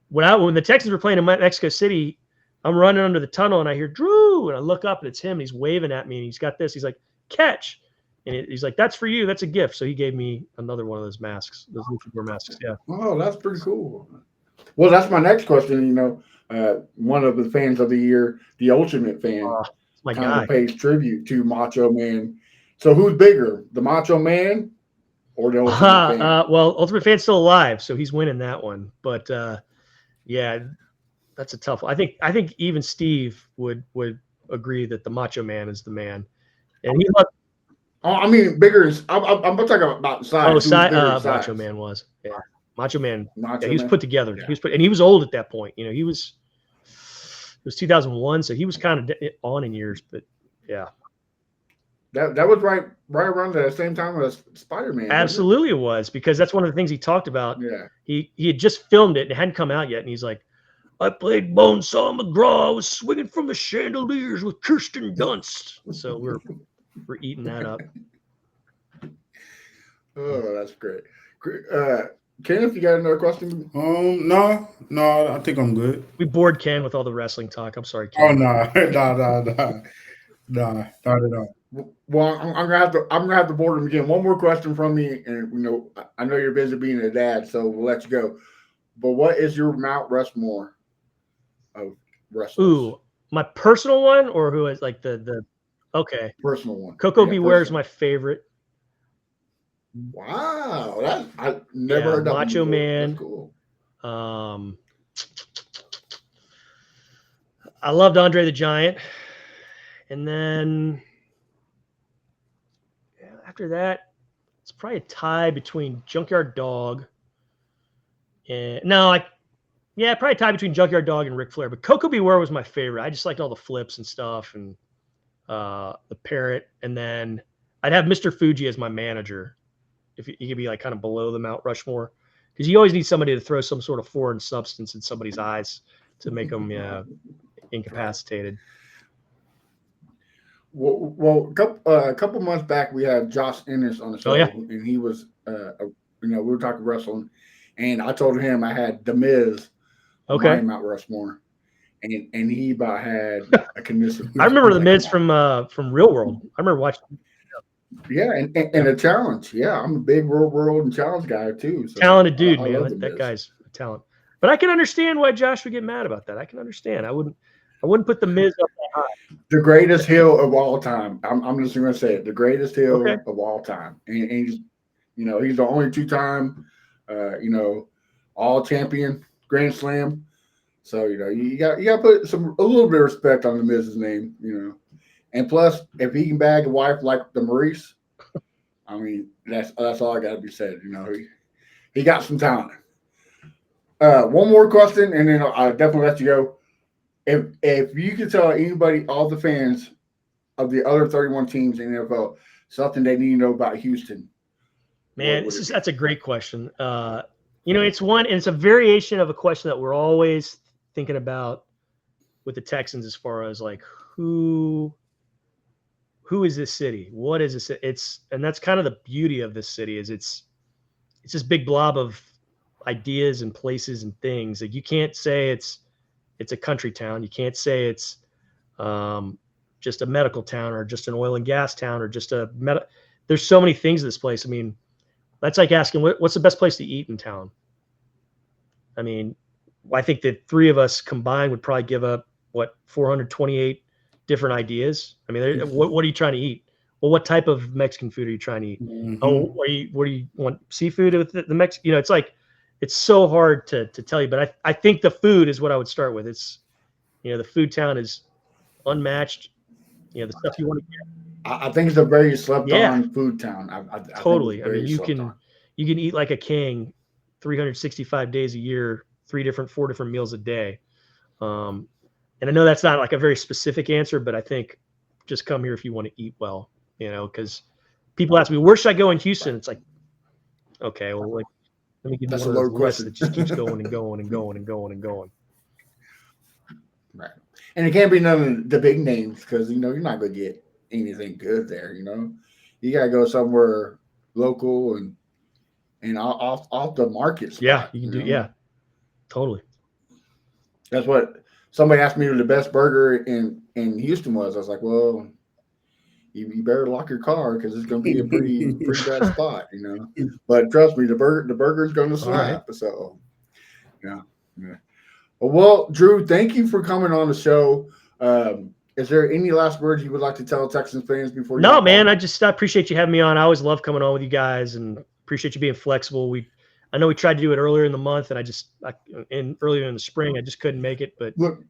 when the Texans were playing in Mexico City, I'm running under the tunnel and I hear Drew, and I look up and it's him. And he's waving at me, and he's got this. He's like, catch. And he's like, that's for you. That's a gift. So he gave me another one of those masks, those luchador masks. Yeah.
Oh, that's pretty cool. Well, that's my next question. You know, one of the fans of the year, the Ultimate fan,
my
kind
guy
of pays tribute to Macho Man. So who's bigger, the Macho Man or the Ultimate fan?
Well, Ultimate Fan's still alive, so he's winning that one. But yeah, that's a tough one. I think even Steve would agree that the Macho Man is the man, and he loved.
Oh, I mean, bigger is. I'm talking about size.
Oh, size. Macho Man was. Yeah, Macho Man.
Macho
he was
Man.
put together.
Yeah.
And he was old at that point. You know, it was 2001, so he was kind of on in years. But yeah,
that was right around the same time as Spider-Man.
Absolutely, it was, because that's one of the things he talked about.
Yeah,
he had just filmed it and it hadn't come out yet, and he's like, I played Bonesaw McGraw. I was swinging from the chandeliers with Kirsten Dunst. So we're eating that up.
Oh, that's great. Kenneth, you got another question?
No, I think I'm good.
We bored Ken with all the wrestling talk. I'm sorry,
Oh
Ken.
no, not at all.
Well, I'm gonna have to board him again. One more question from me, and you know, I know you're busy being a dad, so we'll let you go. But what is your Mount Rushmore of wrestlers?
Ooh, my personal one, or who is like the okay.
Personal one.
Coco
Yeah,
Beware is
personal.
my favorite.
Wow, I never heard that one
Macho
before.
Man.
That's cool.
I loved Andre the Giant, and then after that, it's probably a tie between Junkyard Dog and probably a tie between Junkyard Dog and Ric Flair. But Coco Beware was my favorite. I just liked all the flips and stuff, and the parrot. And then I'd have Mr. Fuji as my manager, if he could be like kind of below the Mount Rushmore, because you always need somebody to throw some sort of foreign substance in somebody's eyes to make them incapacitated.
Well, a couple months back, we had Josh Ennis on the show, and he was, we were talking wrestling, and I told him I had The Miz on my Mount Rushmore, and he about had a condition.
I remember The Miz from Real World. I remember watching.
Yeah, and a challenge. Yeah, I'm a big Real World and challenge guy too. So
talented dude, man. That guy's a talent. But I can understand why Josh would get mad about that. I can understand. I wouldn't put The Miz up that high.
The greatest heel of all time. I'm just going to say it. The greatest heel of all time. And he's, he's the only 2-time, all champion Grand Slam. So, you got to put a little bit of respect on The Miz's name, And plus, if he can bag a wife like the Maurice, I mean, that's all I got to be said. He got some talent. One more question, and then I'll definitely let you go. If you could tell anybody, all the fans, of the other 31 teams in the NFL, something they need to know about Houston?
Man, that's a great question. It's a variation of a question that we're always thinking about with the Texans as far as like who is this city? What is this? And that's kind of the beauty of this city is it's this big blob of ideas and places and things. Like you can't say it's a country town. You can't say it's just a medical town or just an oil and gas town or just there's so many things in this place. I mean, that's like asking what's the best place to eat in town? I mean, I think that three of us combined would probably give up 428 different ideas. I mean, what are you trying to eat? Well, what type of Mexican food are you trying to eat?
Mm-hmm.
Oh, what do you want? Seafood with the Mexican? It's like it's so hard to tell you. But I think the food is what I would start with. It's the food town is unmatched. The stuff you want to get.
I think it's a very slept on food town. I
totally. I mean, you can eat like a king 365 days a year, 4 different meals a day. And I know that's not like a very specific answer, but I think just come here if you want to eat well, because people ask me, where should I go in Houston? It's like, okay, well, like, let me give you one of those lists that just keeps going and going and going and going and going.
Right. And it can't be none of the big names because, you're not going to get anything good there, You got to go somewhere local and off the market spot.
Yeah, you can do. Yeah, totally.
That's what somebody asked me who the best burger in Houston was. I was like, well, you better lock your car because it's going to be a pretty bad spot, But trust me, the burger's going to slap. Right. So, yeah. Well, Drew, thank you for coming on the show. Is there any last words you would like to tell Texans fans before you?
No, man. I appreciate you having me on. I always love coming on with you guys and appreciate you being flexible. I know we tried to do it earlier in the month, and earlier in the spring, I just couldn't make it. But
look,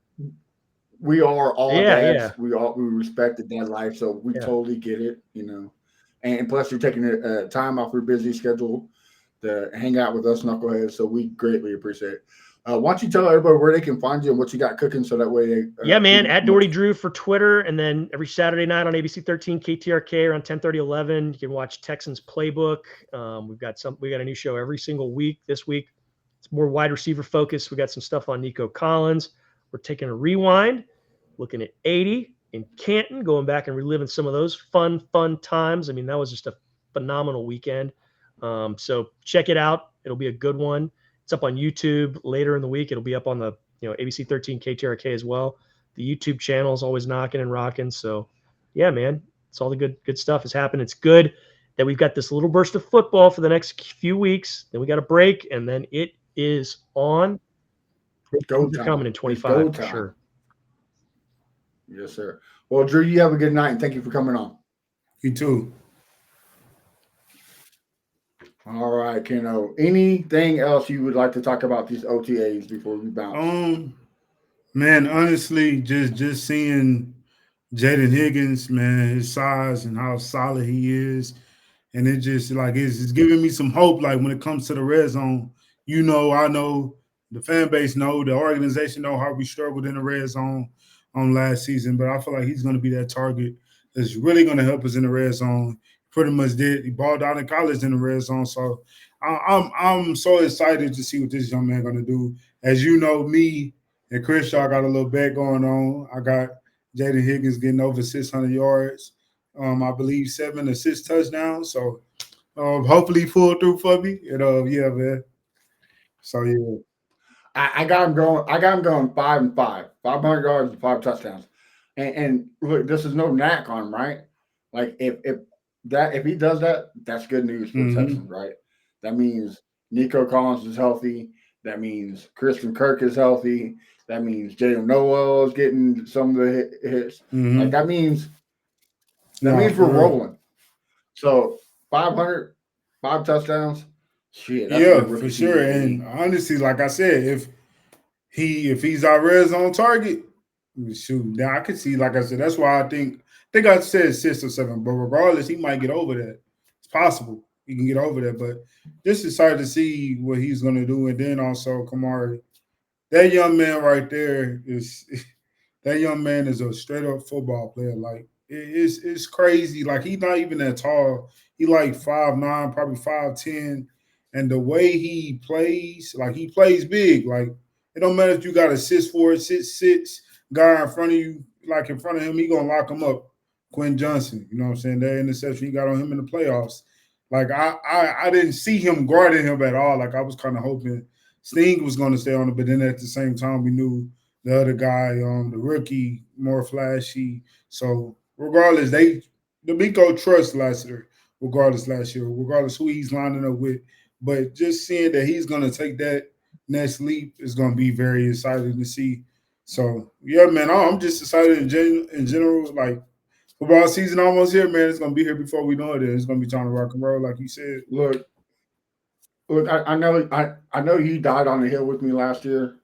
we are all dads. We respect the dad life, so we totally get it, And plus, you're taking time off your busy schedule to hang out with us knuckleheads, so we greatly appreciate it. Why don't you tell everybody where they can find you and what you got cooking so that way they
man, at Dougherty Drew for Twitter, and then every Saturday night on ABC 13 KTRK around 10:30-11 you can watch Texans Playbook. We got a new show every single week. This week it's more wide receiver focused. We got some stuff on Nico Collins. We're taking a rewind, looking at 80 in Canton, going back and reliving some of those fun times. I mean, that was just a phenomenal weekend. So check it out. It'll be a good one. It's up on YouTube later in the week. It'll be up on the ABC 13 KTRK as well. The YouTube channel is always knocking and rocking. So, yeah, man, it's all the good stuff is happening. It's good that we've got this little burst of football for the next few weeks. Then we got a break, and then it is on.
Go
time. Coming in 25 for sure.
Yes, sir. Well, Drew, you have a good night, and thank you for coming on.
You too.
All right, Keno. Anything else you would like to talk about these OTAs before we bounce?
Man, honestly, just seeing Jaden Higgins, man, his size and how solid he is, and it just it's giving me some hope. Like when it comes to the red zone, I know the fan base know, the organization know how we struggled in the red zone last season, but I feel like he's going to be that target that's really going to help us in the red zone. Pretty much did. He balled out in college in the red zone. So I'm so excited to see what this young man going to do. As you know, me and Chris Shaw got a little bet going on. I got Jaden Higgins getting over 600 yards. I believe 7 or 6 touchdowns. So hopefully he pulled through for me. Yeah, man. So yeah.
I got him going. I got him going 5 and 5, 500 yards and 5 touchdowns. And look, this is no knack on him, right? Like if he does that, that's good news for the Texans, right? That means Nico Collins is healthy. That means Christian Kirk is healthy. That means Jalen Noel is getting some of the hits. Like that means we're rolling. So 500, 5 touchdowns. Shit.
Yeah, for sure. And honestly, like I said, if he's our red zone target, shoot, now I could see, like I said, that's why I think I said 6 or 7, but regardless, he might get over that. It's possible he can get over that, but just excited to see what he's going to do. And then also, Kamari, that young man right there is a straight-up football player. Like, it's crazy. Like he's not even that tall. He like 5'9", probably 5'10", and the way he plays, like he plays big. Like it don't matter if you got a 6'4", 6'6" guy in front of you, like in front of him, he gonna lock him up. Quinn Johnson, you know what I'm saying? That interception he got on him in the playoffs. Like I didn't see him guarding him at all. Like I was kind of hoping Sting was going to stay on it, but then at the same time we knew the other guy, the rookie, more flashy. So regardless, the Miko trust last year, regardless who he's lining up with. But just seeing that he's going to take that next leap is going to be very exciting to see. So yeah, man, I'm just excited in general. Like football season almost here, man. It's gonna be here before we know it. It's gonna be time to rock and roll, like you said.
Look, I know you died on the hill with me last year,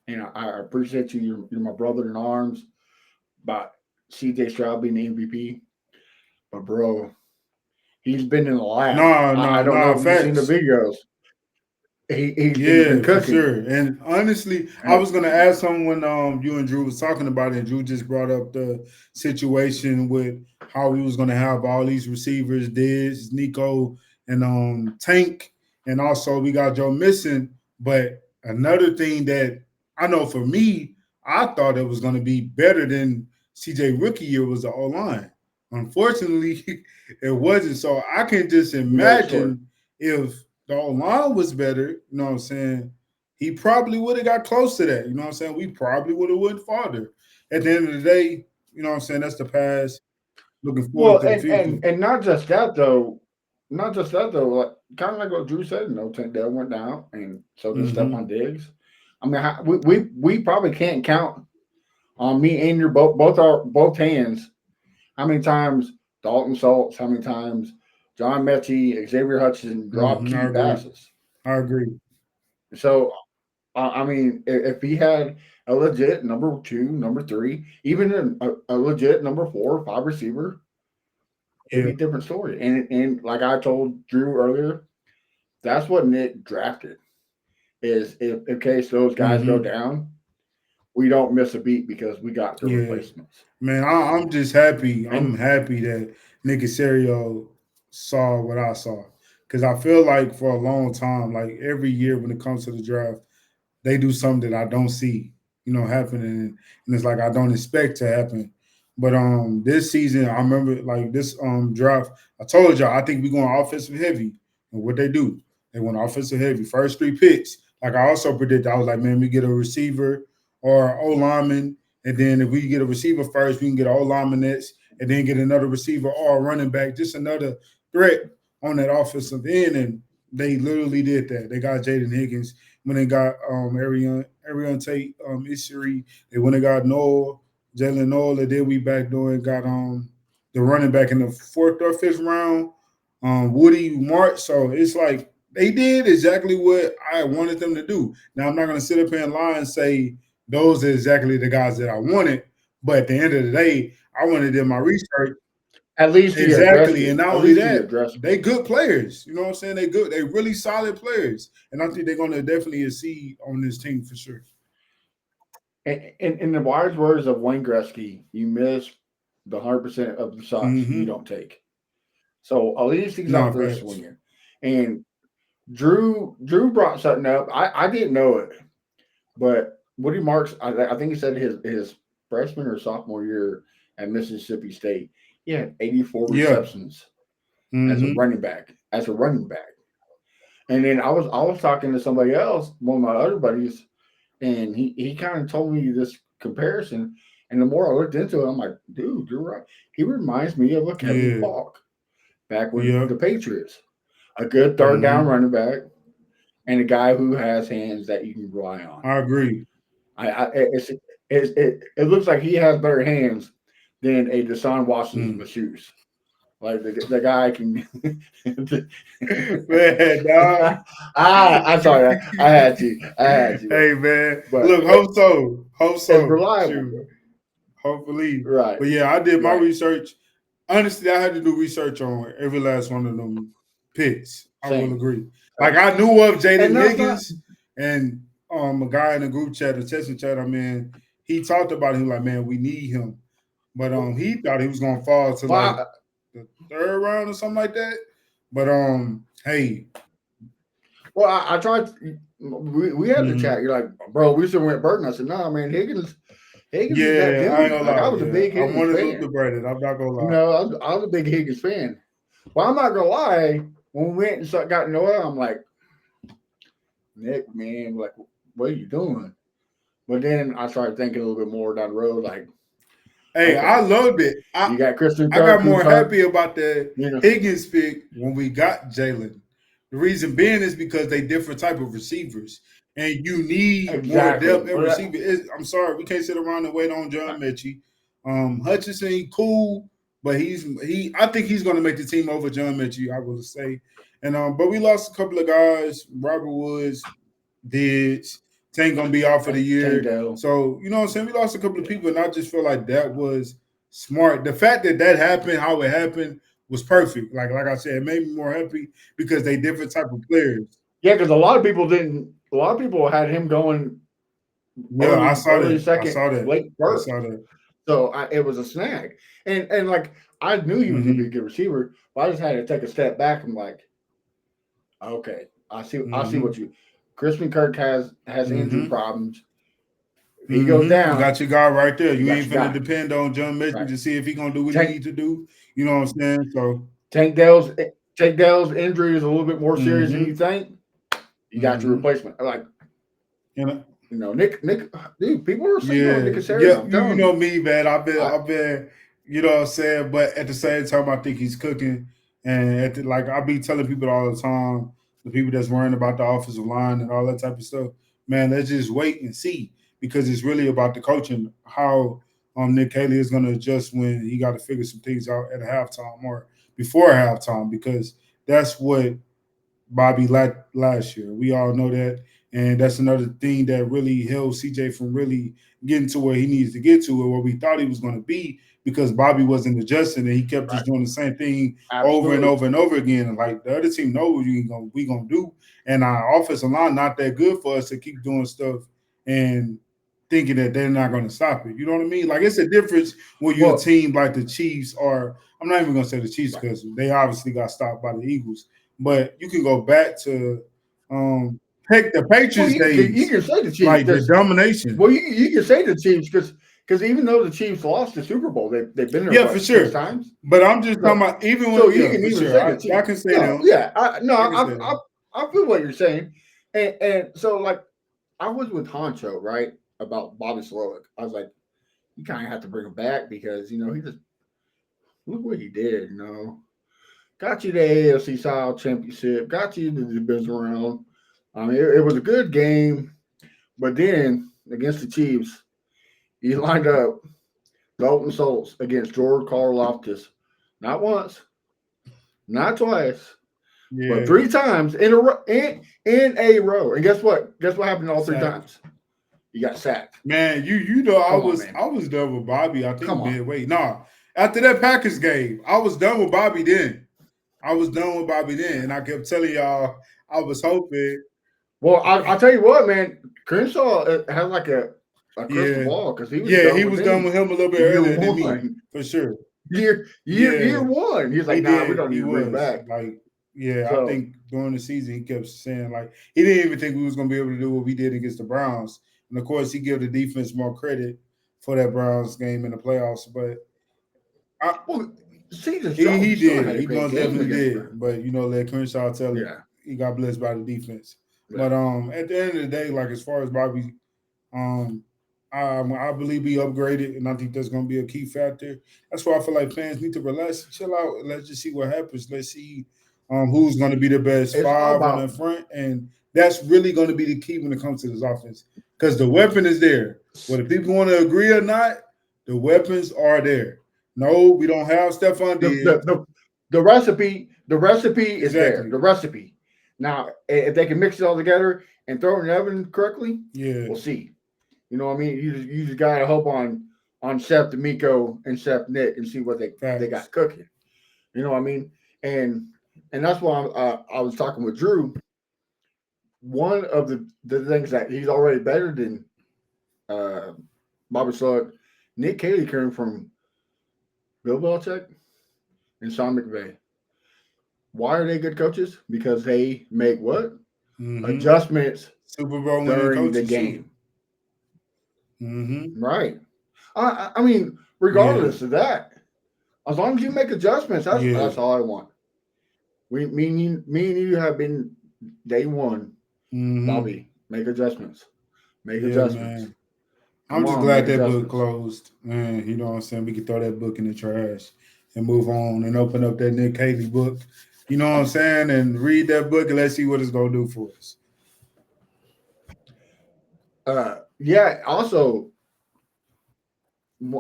and I appreciate you. You're my brother in arms. About C.J. Stroud being the MVP, but bro, he's been in the lab. I don't know if you've seen the videos. He's been cooking.
For sure. And honestly, I was gonna ask something when you and Drew was talking about it, and Drew just brought up the situation with how we was gonna have all these receivers, Diz, Nico, and Tank, and also we got Joe missing. But another thing that I know for me, I thought it was gonna be better than CJ rookie year was the O-line. Unfortunately, it wasn't. So I can just imagine if the O-line was better, you know what I'm saying, he probably would have got close to that. You know what I'm saying? We probably would have went farther. At the end of the day, you know what I'm saying, that's the past. Looking forward to the future.
And not just that though. Like kind of like what Drew said, Tank Dell went down, and so did Stephon Diggs. I mean, we probably can't count on me and your both hands how many times Dalton Schultz, how many times John Mechie, Xavier Hutchinson dropped key passes.
I agree.
So, I mean, if he had a legit number 2, number 3, even a legit number 4 or 5 receiver, it'd be a different story. And like I told Drew earlier, that's what Nick drafted. Is if in case those guys go down, we don't miss a beat because we got the replacements.
Man, I'm just happy. I'm happy that Nick Caserio saw what I saw, because I feel like for a long time, like every year when it comes to the draft, they do something that I don't see, happening, and it's like I don't expect to happen. But this season, I remember like this draft, I told y'all I think we're going offensive heavy, and what they do, they went offensive heavy. First 3 picks, like I also predicted, I was like, man, we get a receiver or O lineman, and then if we get a receiver first, we can get an O lineman next, and then get another receiver or a running back, just another threat on that offensive end, and they literally did that. They got Jaden Higgins. When they got Arian Tate, Issery, they when they got Jalen Noel, and then we back doing got the running back in the 4th or 5th round, Woody March. So it's like they did exactly what I wanted them to do. Now I'm not gonna sit up here and lie and say those are exactly the guys that I wanted, but at the end of the day, I wanted to do my research.
At least
exactly, and not only that, they good players. You know what I'm saying? They good. They really solid players, and I think they're going to definitely exceed on this team for sure.
In the wise words of Wayne Gretzky, you miss the 100% of the shots you don't take. So at least he's out there swinging. And Drew brought something up. I didn't know it, but Woody Marks, I think he said his freshman or sophomore year at Mississippi State, he had 84 receptions as a running back. And then I was talking to somebody else, one of my other buddies, and he kind of told me this comparison. And the more I looked into it, I'm like, dude, you're right. He reminds me of a Kevin Falk back with the Patriots. A good third down running back and a guy who has hands that you can rely on.
I agree.
It looks like he has better hands than a Deshaun Watson with shoes. Like the guy can.
Man, dog.
I'm sorry. I had you.
Hey, man. But look, hope so.
It's reliable.
Hopefully.
Right.
But yeah, I did my research. Honestly, I had to do research on every last one of them picks. I will agree. Like I knew of Jaden Higgins and a guy in the group chat, the Texans chat I'm in. He talked about him like, man, we need him. But he thought he was gonna fall to like the third round or something like that. But hey.
Well, I tried. We had the chat. You're like, bro, we should have went Burton. I said, no, man, Higgins is that dude.
I ain't gonna lie.
I was a big Higgins
I wanted
fan.
to look Brandon. I'm not gonna lie.
You know, I was a big Higgins fan. Well, I'm not gonna lie. When we went and got to know him, I'm like, Nick, man, like, what are you doing? But then I started thinking a little bit more down the road, like,
hey, okay, I loved it.
You got Christian Kirk,
I got more happy about the Higgins pick when we got Jalen. The reason being is because they different type of receivers, and you need more depth at receiver. I'm sorry, we can't sit around and wait on John Mechie. Hutchinson, he cool, but I think he's going to make the team over John Mechie, I will say. And but we lost a couple of guys. Robert Woods, Diggs. Tank gonna be out for the year. So, you know what I'm saying? We lost a couple of people, and I just feel like that was smart. The fact that happened, how it happened, was perfect. Like I said, it made me more happy because they different type of players.
Yeah, because a lot of people had him going.
Yeah, I saw that.
Second,
I saw that.
Late first.
I saw that.
So it was a snag. And like I knew he was gonna be a good receiver, but I just had to take a step back and like, okay, I see what you. Christian Kirk has injury problems. If he goes down,
you got your guy right there. You ain't gonna depend on John Mechie to see if he gonna do what he need to do. You know what I'm saying? So
Tank Dell's injury is a little bit more serious than you think. You got your replacement. Like, you know, Nick, dude, people are saying Nick Casario.
Yeah, you know me, man. I've been, you know what I'm saying. But at the same time, I think he's cooking. And I be telling people all the time. The people that's worrying about the offensive line and all that type of stuff, man, let's just wait and see because it's really about the coaching, how Nick Haley is going to adjust when he got to figure some things out at halftime or before halftime because that's what Bobby lacked last year. We all know that, and that's another thing that really held CJ from really getting to where he needs to get to or where we thought he was going to be because Bobby wasn't adjusting and he kept just doing the same thing over and over and over again. And like the other team knows what we gonna do. And our offensive line not that good for us to keep doing stuff and thinking that they're not going to stop it. You know what I mean? Like it's a difference when you're a team like the Chiefs or I'm not even gonna say the Chiefs because they obviously got stopped by the Eagles. But you can go back to take the Patriots days.
You can say the Chiefs
like the domination.
Well, you can say the Chiefs because even though the Chiefs lost the Super Bowl, they've been there
for sure
6 times.
But I'm just talking about even when
you can even say the Chiefs.
I can say them.
Yeah, I feel what you're saying, and so like I was with Honcho right about Bobby Slowick. I was like, you kind of have to bring him back because he just look what he did. Got you the AFC South Championship, got you the division round. I mean, it was a good game, but then against the Chiefs, he lined up Dalton Schultz against George Karlaftis, not once, not twice, but 3 times in a row. In a row. And guess what? Guess what happened all 3 times? He got sacked.
Man, you know I was done with Bobby. I think midway. No, after that Packers game, I was done with Bobby then. And I kept telling y'all I was hoping.
Well, I'll tell you what, man. Crenshaw has like a crystal ball because he was
done with him a little bit earlier than me, for sure.
Year 1. He's like, we don't need to bring back.
Like, I think during the season he kept saying like he didn't even think we was gonna be able to do what we did against the Browns. And of course, he gave the defense more credit for that Browns game in the playoffs. But
he did.
He most definitely did. But let Crenshaw tell him he got blessed by the defense. But at the end of the day, like as far as Bobby, I believe he upgraded, and I think that's going to be a key factor. That's why I feel like fans need to relax, chill out, and let's just see what happens. Let's see who's going to be the best 5 on the front, and that's really going to be the key when it comes to this offense because the weapon is there. Whether people want to agree or not, the weapons are there. No, we don't have Stephon Diggs.
The recipe is there. The recipe. Now, if they can mix it all together and throw it in the oven correctly, we'll see. You know what I mean? You just gotta hope on Chef D'Amico and Chef Nick and see what they got cooking. You know what I mean? And that's why I was talking with Drew. One of the things that he's already better than Bobby Slug, Nick Haley came from Bill Belichick and Sean McVay. Why are they good coaches? Because they make what?
Mm-hmm.
Adjustments
Super Bowl winning
during the
coaches.
game.
Mm-hmm.
Right. I mean, regardless of that, as long as you make adjustments, that's all I want. Me and you have been day one.
Mm-hmm.
Bobby, make adjustments. Make adjustments.
Man. I'm just glad that book closed. Man, you know what I'm saying? We can throw that book in the trash and move on and open up that Nick Haley book. You know what I'm saying? And read that book and let's see what it's going to do for us.
Yeah. Also,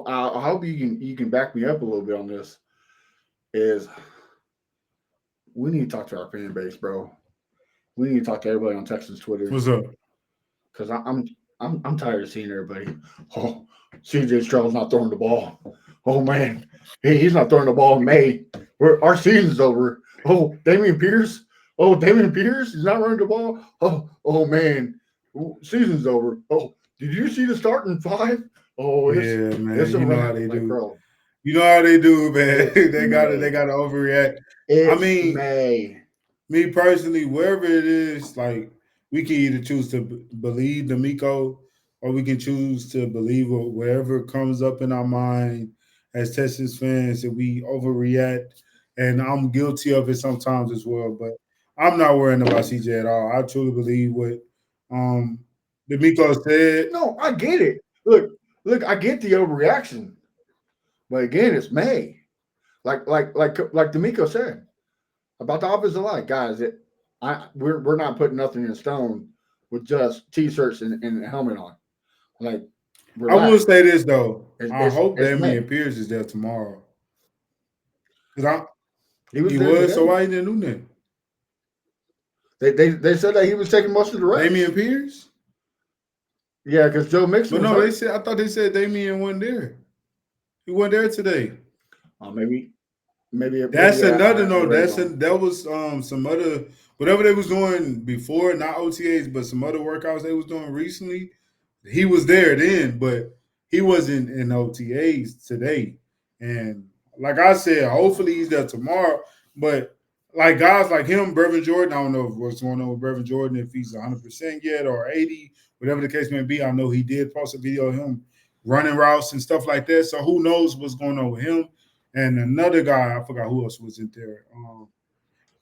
I hope you can back me up a little bit on this. Is we need to talk to our fan base, bro. We need to talk to everybody on Texans Twitter.
What's up?
Because I'm tired of seeing everybody. Oh, CJ Stroud's not throwing the ball. Oh man, he's not throwing the ball in May. Our season's over. Oh, Damian Pierce. Oh, Damian Pierce is not running the ball. Oh man, season's over. Oh, did you see the starting five? Oh,
yeah, man. You know how they do.
Bro.
You know how they do, man. They gotta overreact. I mean, me personally, wherever it is, like we can either choose to believe D'Amico or we can choose to believe whatever comes up in our mind as Texans fans that we overreact. And I'm guilty of it sometimes as well, but I'm not worrying about CJ at all. I truly believe what D'Amico said.
No, I get it. Look, I get the overreaction. But again, it's May. Like D'Amico said about the offensive line, guys. We're not putting nothing in stone with just t-shirts and a helmet on. Like, relax.
I will say this though. I hope Damian Pierce is there tomorrow. He was. So why he didn't do
that? They said that he was taking most of the reps.
Damian Pierce.
Yeah, because Joe Mixon.
But no, I thought they said Damian wasn't there. He wasn't there today.
Maybe
that's another no. That was some other whatever they was doing before, not OTAs, but some other workouts they was doing recently. He was there then, but he wasn't in OTAs today. And like I said, hopefully he's there tomorrow. But like guys like him, Brevin Jordan, I don't know what's going on with Brevin Jordan, if he's 100% yet or 80, whatever the case may be. I know he did post a video of him running routes and stuff like that. So who knows what's going on with him? And another guy, I forgot who else was in there.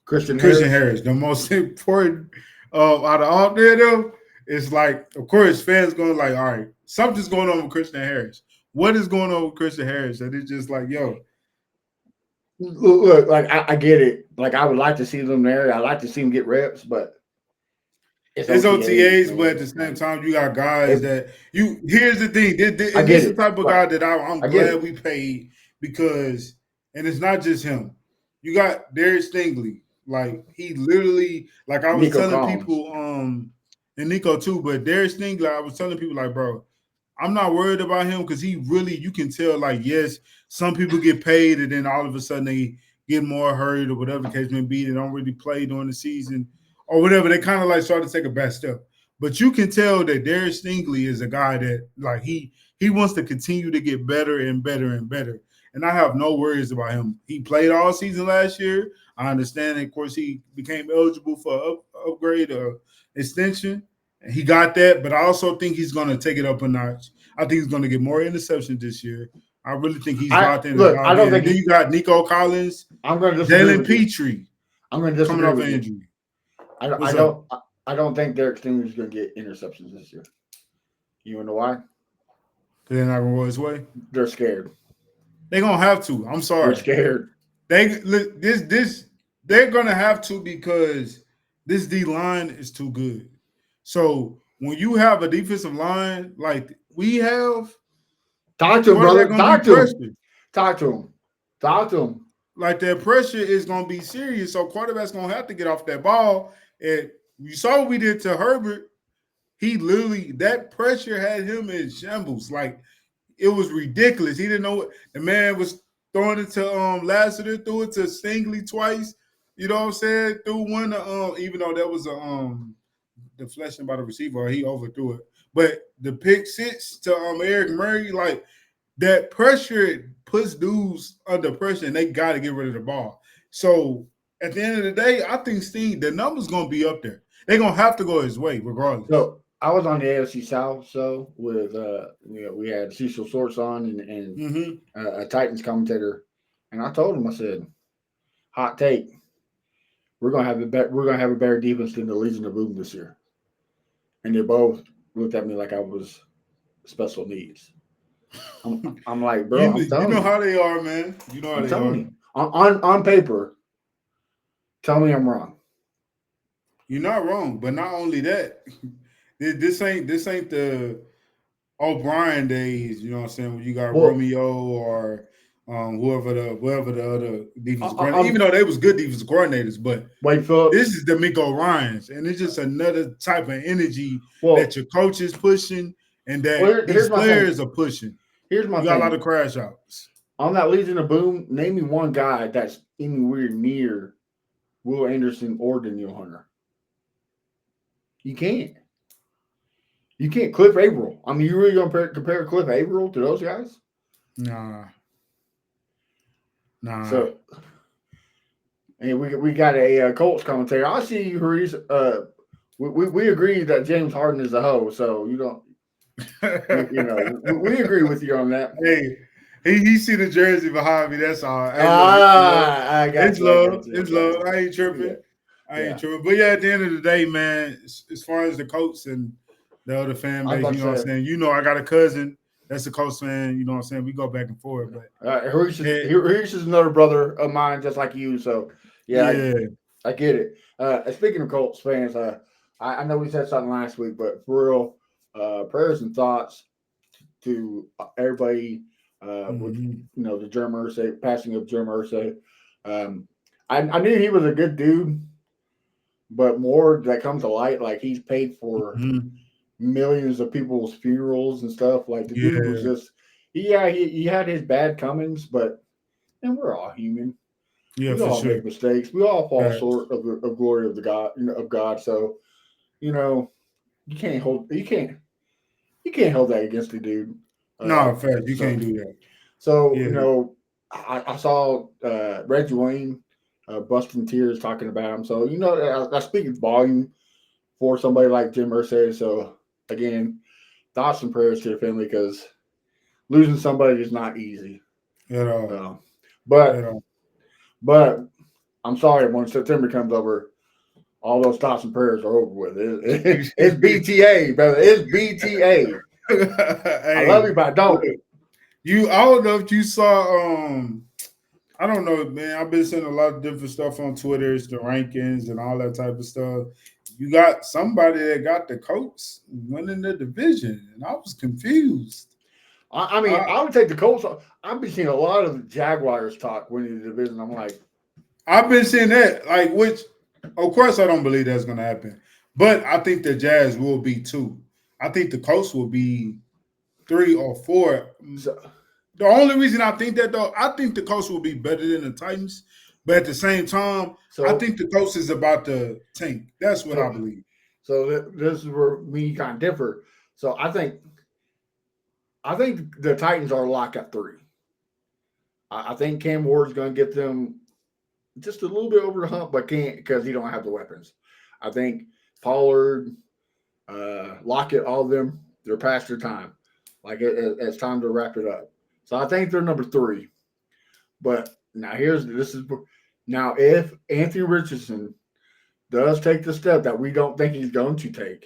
Christian
Harris. The most important out of all there, though, is like, of course, fans going like, all right, something's going on with Christian Harris. What is going on with Christian Harris? And it's just like, yo.
Look, like I get it. Like I would like to see them there. I like to see them get reps, but
it's OTAs, but at the same time, you got guys that you. Here's the thing. This is the type of guy that I'm glad we paid because, and it's not just him. You got Darius Stingley. Like he literally, like I was telling people, and Nico too. But Darius Stingley, I was telling people like, bro, I'm not worried about him because he really, you can tell, like, yes, some people get paid and then all of a sudden they get more hurt or whatever the case may be. They don't really play during the season or whatever. They kind of like start to take a back step. But you can tell that Darius Stingley is a guy that, like, he wants to continue to get better and better and better. And I have no worries about him. He played all season last year. I understand, of course, he became eligible for upgrade or extension. He got that, but I also think he's going to take it up a notch. I think he's going to get more interceptions this year. I really think he's locked in.
Look, I don't think
you got Nico Collins.
I'm going to disagree.
Jalen Petrie.
I'm going to disagree.
Coming off an injury.
I don't think Derek Stingley's going to get interceptions this year. You want to know why?
They're not going to roll his way.
They're scared.
They're going to have to. I'm sorry.
They're scared.
They're going to have to because this D line is too good. So when you have a defensive line like we have,
talk to him, brother. Talk to him.
Like that pressure is going to be serious. So quarterback's going to have to get off that ball. And you saw what we did to Herbert. He literally, that pressure had him in shambles. Like it was ridiculous. He didn't know what the man was throwing it to Lassiter, threw it to Stingley twice. You know what I'm saying? Threw one even though that was a deflection by the receiver, he overthrew it. But the pick six to Eric Murray, like that pressure puts dudes under pressure, and they got to get rid of the ball. So at the end of the day, I think Steve, the numbers gonna be up there. They're gonna have to go his way, regardless.
So I was on the AFC South, with we had Cecil Sorts on and a Titans commentator, and I told him, I said, hot take, we're gonna have a better defense than the Legion of Boom this year, and they both looked at me like I was special needs. I'm like, bro,
you know how they are, man. You know how they are.
You, on paper, tell me I'm wrong.
You're not wrong, but not only that, this ain't the O'Brien days. You know what I'm saying? When you got Romeo or whoever the other defensive coordinator, even though they was good defensive coordinators, but this is the Miko Ryans, and it's just another type of energy that your coach is pushing and that these players are pushing.
Here's my
thing. You got a lot of crash outs.
On that Legion of Boom, name me one guy that's anywhere near Will Anderson or Daniel Hunter. You can't. You can't. Cliff Averill. I mean, you really gonna compare Cliff Averill to those guys?
Nah.
So, and we got a Colts commentator. I see you, Reese. We agree that James Harden is a hoe. So you don't. We agree with you on that.
Hey, he see the jersey behind me. That's all.
I got
it's love. It's love. I ain't tripping. Yeah. I ain't tripping. But yeah, at the end of the day, man, as far as the Colts and the other fan base, you know what I'm saying? You know, I got a cousin that's a Colts fan. You know what I'm saying? We go back and forth. But
Reese is another brother of mine, just like you. So yeah. I get it. Speaking of Colts fans, I know we said something last week, but for real, prayers and thoughts to everybody with the Jerm Irsay, passing of Jerm Irsay. I knew he was a good dude, but more that comes to light, like he's paid for millions of people's funerals and stuff. Like the dude was just, he had his bad comings, but and we're all human.
Yeah,
we all make mistakes. We all fall short of the glory of God. So, you can't hold that against the dude.
No, fair. You can't do that.
So, I saw Reggie Wayne busting tears talking about him. So, that speaks volume for somebody like Jim Irsay. So, again, thoughts and prayers to the family because losing somebody is not easy.
At all.
But I'm sorry, when September comes over, all those thoughts and prayers are over with. It's BTA, brother. It's BTA. Hey, I love you, but I don't.
I don't know if you saw I don't know, man. I've been seeing a lot of different stuff on Twitter, the rankings and all that type of stuff. You got somebody that got the Colts winning the division, and I was confused.
I mean, I would take the Colts. I've been seeing a lot of the Jaguars talk winning the division. I'm like,
I've been seeing that, which, of course, I don't believe that's going to happen. But I think the Jazz will be 2. I think the Colts will be 3 or 4. The only reason I think that, though, I think the Colts will be better than the Titans. But at the same time, I think the Colts is about to tank. That's what I believe.
So this is where we kind of differ. So I think the Titans are locked at 3. I think Cam Ward's going to get them just a little bit over the hump, but can't because he don't have the weapons. I think Pollard, Lockett, all of them, they're past their time. Like it's time to wrap it up. So I think they're number 3. But now now if Anthony Richardson does take the step that we don't think he's going to take,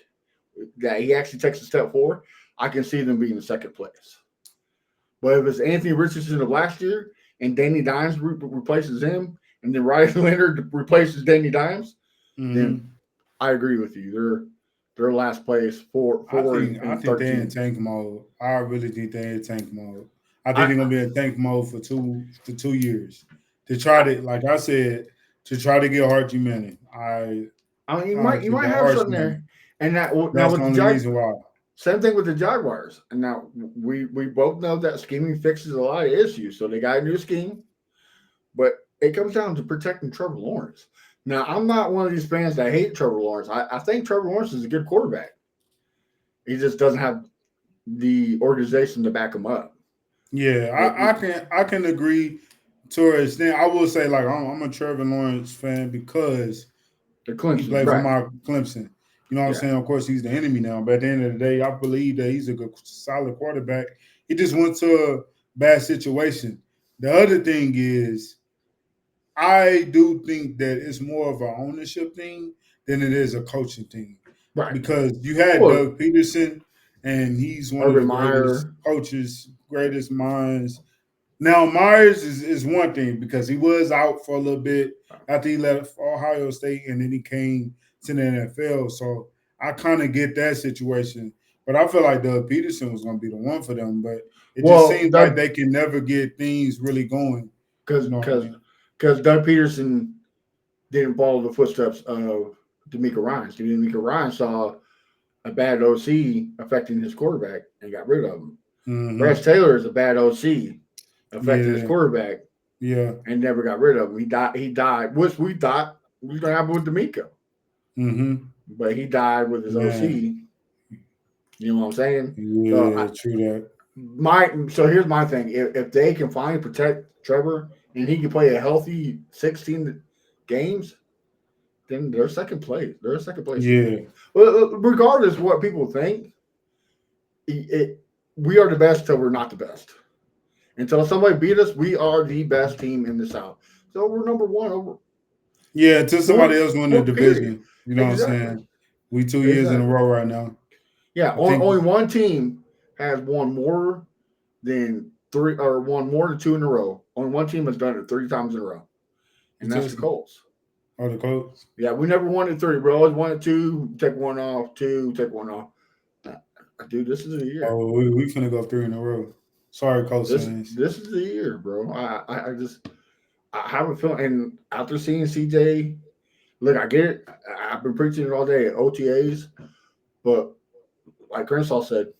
that he actually takes a step forward, I can see them being in second place. But if it's Anthony Richardson of last year and Danny Dimes replaces him, and then Riley Leonard replaces Danny Dimes, then I agree with you. They're last place for
I think they're in tank mode. I really think they're in tank mode. I think they're gonna be in tank mode for 2 years to try to, like I said, to try to get Archie Manning.
You might have something there, and that's the only reason why. Same thing with the Jaguars. And now we both know that scheming fixes a lot of issues. So they got a new scheme, but it comes down to protecting Trevor Lawrence. Now, I'm not one of these fans that hate Trevor Lawrence. I think Trevor Lawrence is a good quarterback. He just doesn't have the organization to back him up.
Yeah, I can agree to an extent. I will say, like, I'm a Trevor Lawrence fan because
The
he
Clemson,
played for
right?
my Clemson. You know what I'm
Yeah.
saying? Of course, he's the enemy now. But at the end of the day, I believe that he's a good, solid quarterback. He just went to a bad situation. The other thing is, I do think that it's more of an ownership thing than it is a coaching thing.
Right.
Because you had
Well,
Doug Peterson, and he's one of
Urban
the greatest
Meyer.
coaches, greatest minds. Now, Myers is one thing because he was out for a little bit after he left Ohio State, and then he came to the NFL. So I kind of get that situation. But I feel like Doug Peterson was going to be the one for them. But it just
Well,
seems like they can never get things really going. You know what I mean?
because Doug Peterson didn't follow the footsteps of D'Amico Ryan. D'Amico Ryan saw a bad OC affecting his quarterback and got rid of him.
Mhm.
Bryce Taylor is a bad OC affecting his
Yeah.
quarterback
Yeah.
and never got rid of him. He died, which we thought was going to happen with D'Amico.
Mm-hmm.
But he died with his OC. You know what I'm saying?
Yeah, true that.
So here's my thing. If they can finally protect Trevor and he can play a healthy 16 games, then they're second place. They're a second place.
Yeah.
Well, regardless of what people think, we are the best till we're not the best. Until somebody beat us, we are the best team in the South. So we're number one.
Yeah, until somebody else win the division.
Period.
You know what I'm saying? We 2 years in a row right now.
Yeah, only one team has won more than three, or won more than two in a row. Only one team has done it 3 times in a row, and that's the Colts.
Oh, the Colts?
Yeah, we never won it 3. We always won it 2, take one off, 2, take one off. Dude, this is the year.
Oh, we finna go 3 in a row. Sorry, Colts fans.
This is the year, bro. I have a feeling, and after seeing CJ, look, I get it. I've been preaching it all day at OTAs, but like Crenshaw said,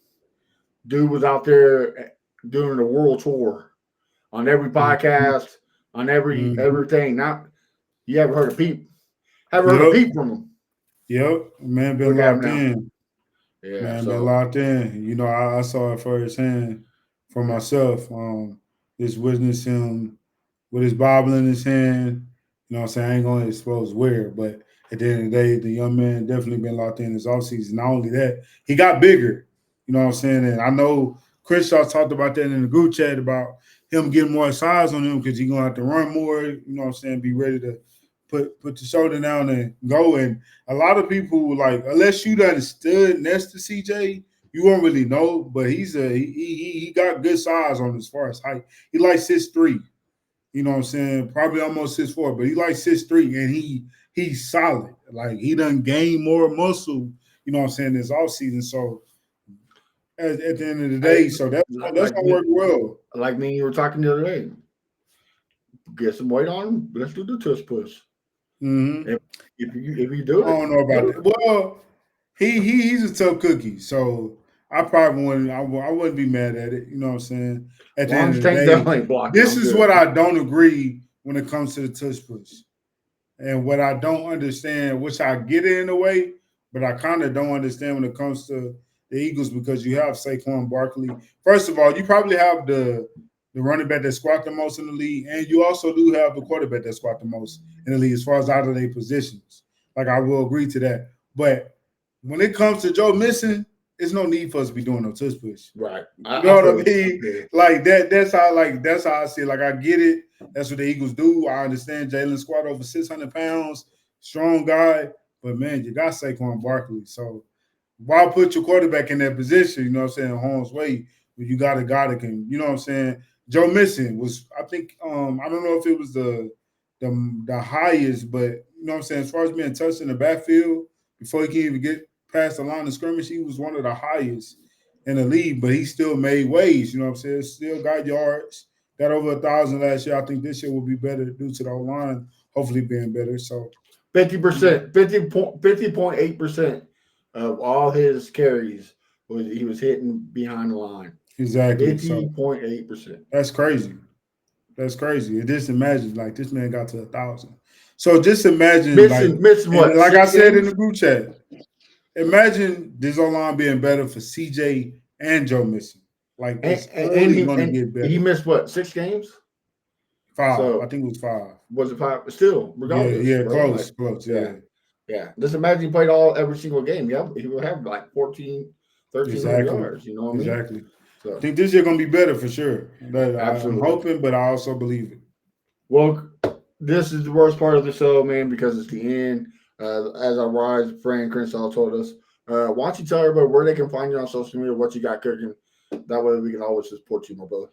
dude was out there doing the world tour on every podcast, on everything. Now, you haven't heard a peep. Haven't heard a peep from him.
Yep, man, been locked in.
Yeah,
man, been locked in. You know, I saw it firsthand for myself. Just witness him with his Bible in his hand. You know what I'm saying? I ain't gonna expose where, but at the end of the day, the young man definitely been locked in his offseason. Not only that, he got bigger. You know what I'm saying? And I know Crenshaw talked about that in the group chat about him getting more size on him because he's gonna have to run more, you know what I'm saying, be ready to put the shoulder down and go. And a lot of people, like, unless you done stood next to CJ, you won't really know. But he got good size on as far as height. He like 6'3". You know what I'm saying? Probably almost 6'4", but he like 6'3", and he's solid. Like, he done gained more muscle, you know what I'm saying, this offseason. So at the end of the day, so that's gonna work well.
Like me and you were talking the other day. Get some weight on him. Let's do the tush push.
Mm-hmm.
If you do it,
I don't know about that. Well, he's a tough cookie, so I probably wouldn't. I wouldn't be mad at it. You know what I'm saying? At the end of the day, this is what I don't agree when it comes to the tush push, and what I don't understand, which I get it in a way, but I kind of don't understand when it comes to the Eagles because you have Saquon Barkley. First of all, you probably have the running back that squat the most in the league, and you also do have the quarterback that squat the most in the league as far as out of their positions. Like, I will agree to that. But when it comes to Joe Mixon, there's no need for us to be doing no tush push.
Right.
You know what I mean? Like, that's how I see it. Like, I get it. That's what the Eagles do. I understand Jalen squat over 600 pounds, strong guy. But, man, you got Saquon Barkley. So why put your quarterback in that position, you know what I'm saying, harm's way, when you got a guy that can, you know what I'm saying? Joe Mixon was, I think, I don't know if it was the highest, but, you know what I'm saying, as far as being touched in the backfield, before he can even get past the line of scrimmage, he was one of the highest in the league, but he still made waves, you know what I'm saying? Still got yards, got over 1,000 last year. I think this year will be better due to the line hopefully being better. So
50%, 50.8% of all his carries he was hitting behind the line.
Exactly.
50.8%.
That's crazy. That's crazy. And just imagine, like, this man got to 1,000. So just imagine,
missing what?
Like I said in the group chat, imagine this O-line being better for CJ and Joe Mixon. Like,
And,
it's
and
only going to get better.
he missed what, 6 games?
5.
So,
I think it was 5.
Was it 5? Still, regardless.
Yeah,
bro,
close.
Yeah. Just imagine he played every single game. Yeah, he will have like 1,300 yards. You know what I mean?
Exactly.
So,
I think this year going to be better for sure.
Absolutely.
I'm hoping, but I also believe it.
well, this is the worst part of the show, man, because it's the end. As our wise friend Crenshaw told us, why don't you tell everybody where they can find you on social media, what you got cooking? That way we can always support you, my brother.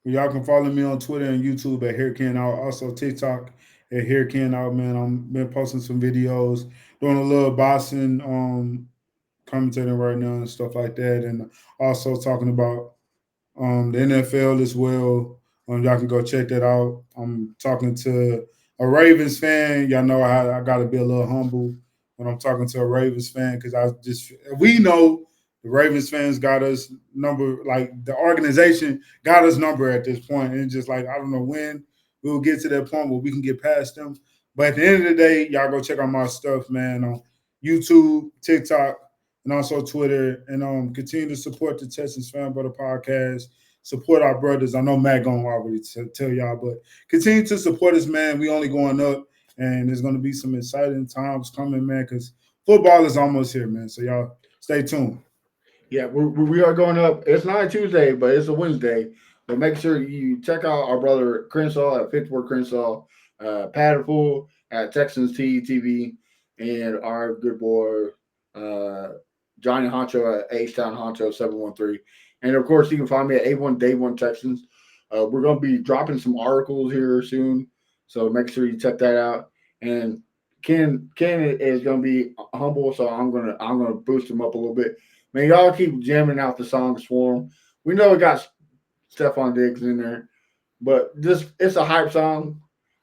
Y'all can follow me on Twitter and YouTube at Here Ken Out. Also TikTok at Here Ken Out, man. I'm been posting some videos, doing a little boxing, commentating right now and stuff like that, and also talking about the NFL as well. Y'all can go check that out. I'm talking to a Ravens fan. Y'all know I got to be a little humble when I'm talking to a Ravens fan because we know the Ravens fans got us number, like the organization got us number at this point. And it's just like, I don't know when we'll get to that point where we can get past them. But at the end of the day, y'all go check out my stuff, man, on YouTube, TikTok, and also Twitter. And continue to support the Texans Fan Brother Podcast. Support our brothers. I know Matt gonna already tell y'all, but continue to support us, man. We only going up, and there's going to be some exciting times coming, man, because football is almost here, man. So y'all stay tuned.
Yeah, we are going up. It's not a Tuesday, but it's a Wednesday. But make sure you check out our brother Crenshaw at Fifth Ward Crenshaw, Patterpool at Texans TV, and our good boy Johnny Honcho at H-Town Honcho 713. And of course, you can find me at A1 Day One Texans. We're going to be dropping some articles here soon, so make sure you check that out. And Ken is going to be humble, so I'm gonna boost him up a little bit. Man, y'all keep jamming out the songs for him. We know we got Stephon Diggs in there, but it's a hype song,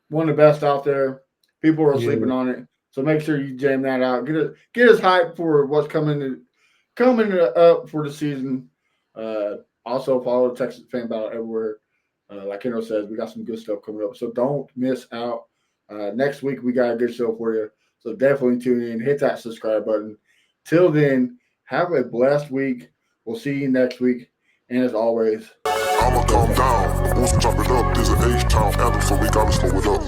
one of the best out there. People are sleeping on it, so make sure you jam that out. Get us hyped for what's coming up for the season. Also follow the Texas Fan Battle everywhere. Like Keno says, we got some good stuff coming up, so don't miss out. Next week we got a good show for you, so definitely tune in. Hit that subscribe button. Till then, have a blessed week. We'll see you next week. And as always,
I'ma calm down. Who's chop it up? There's an H-Town anthem, so we gotta slow it up.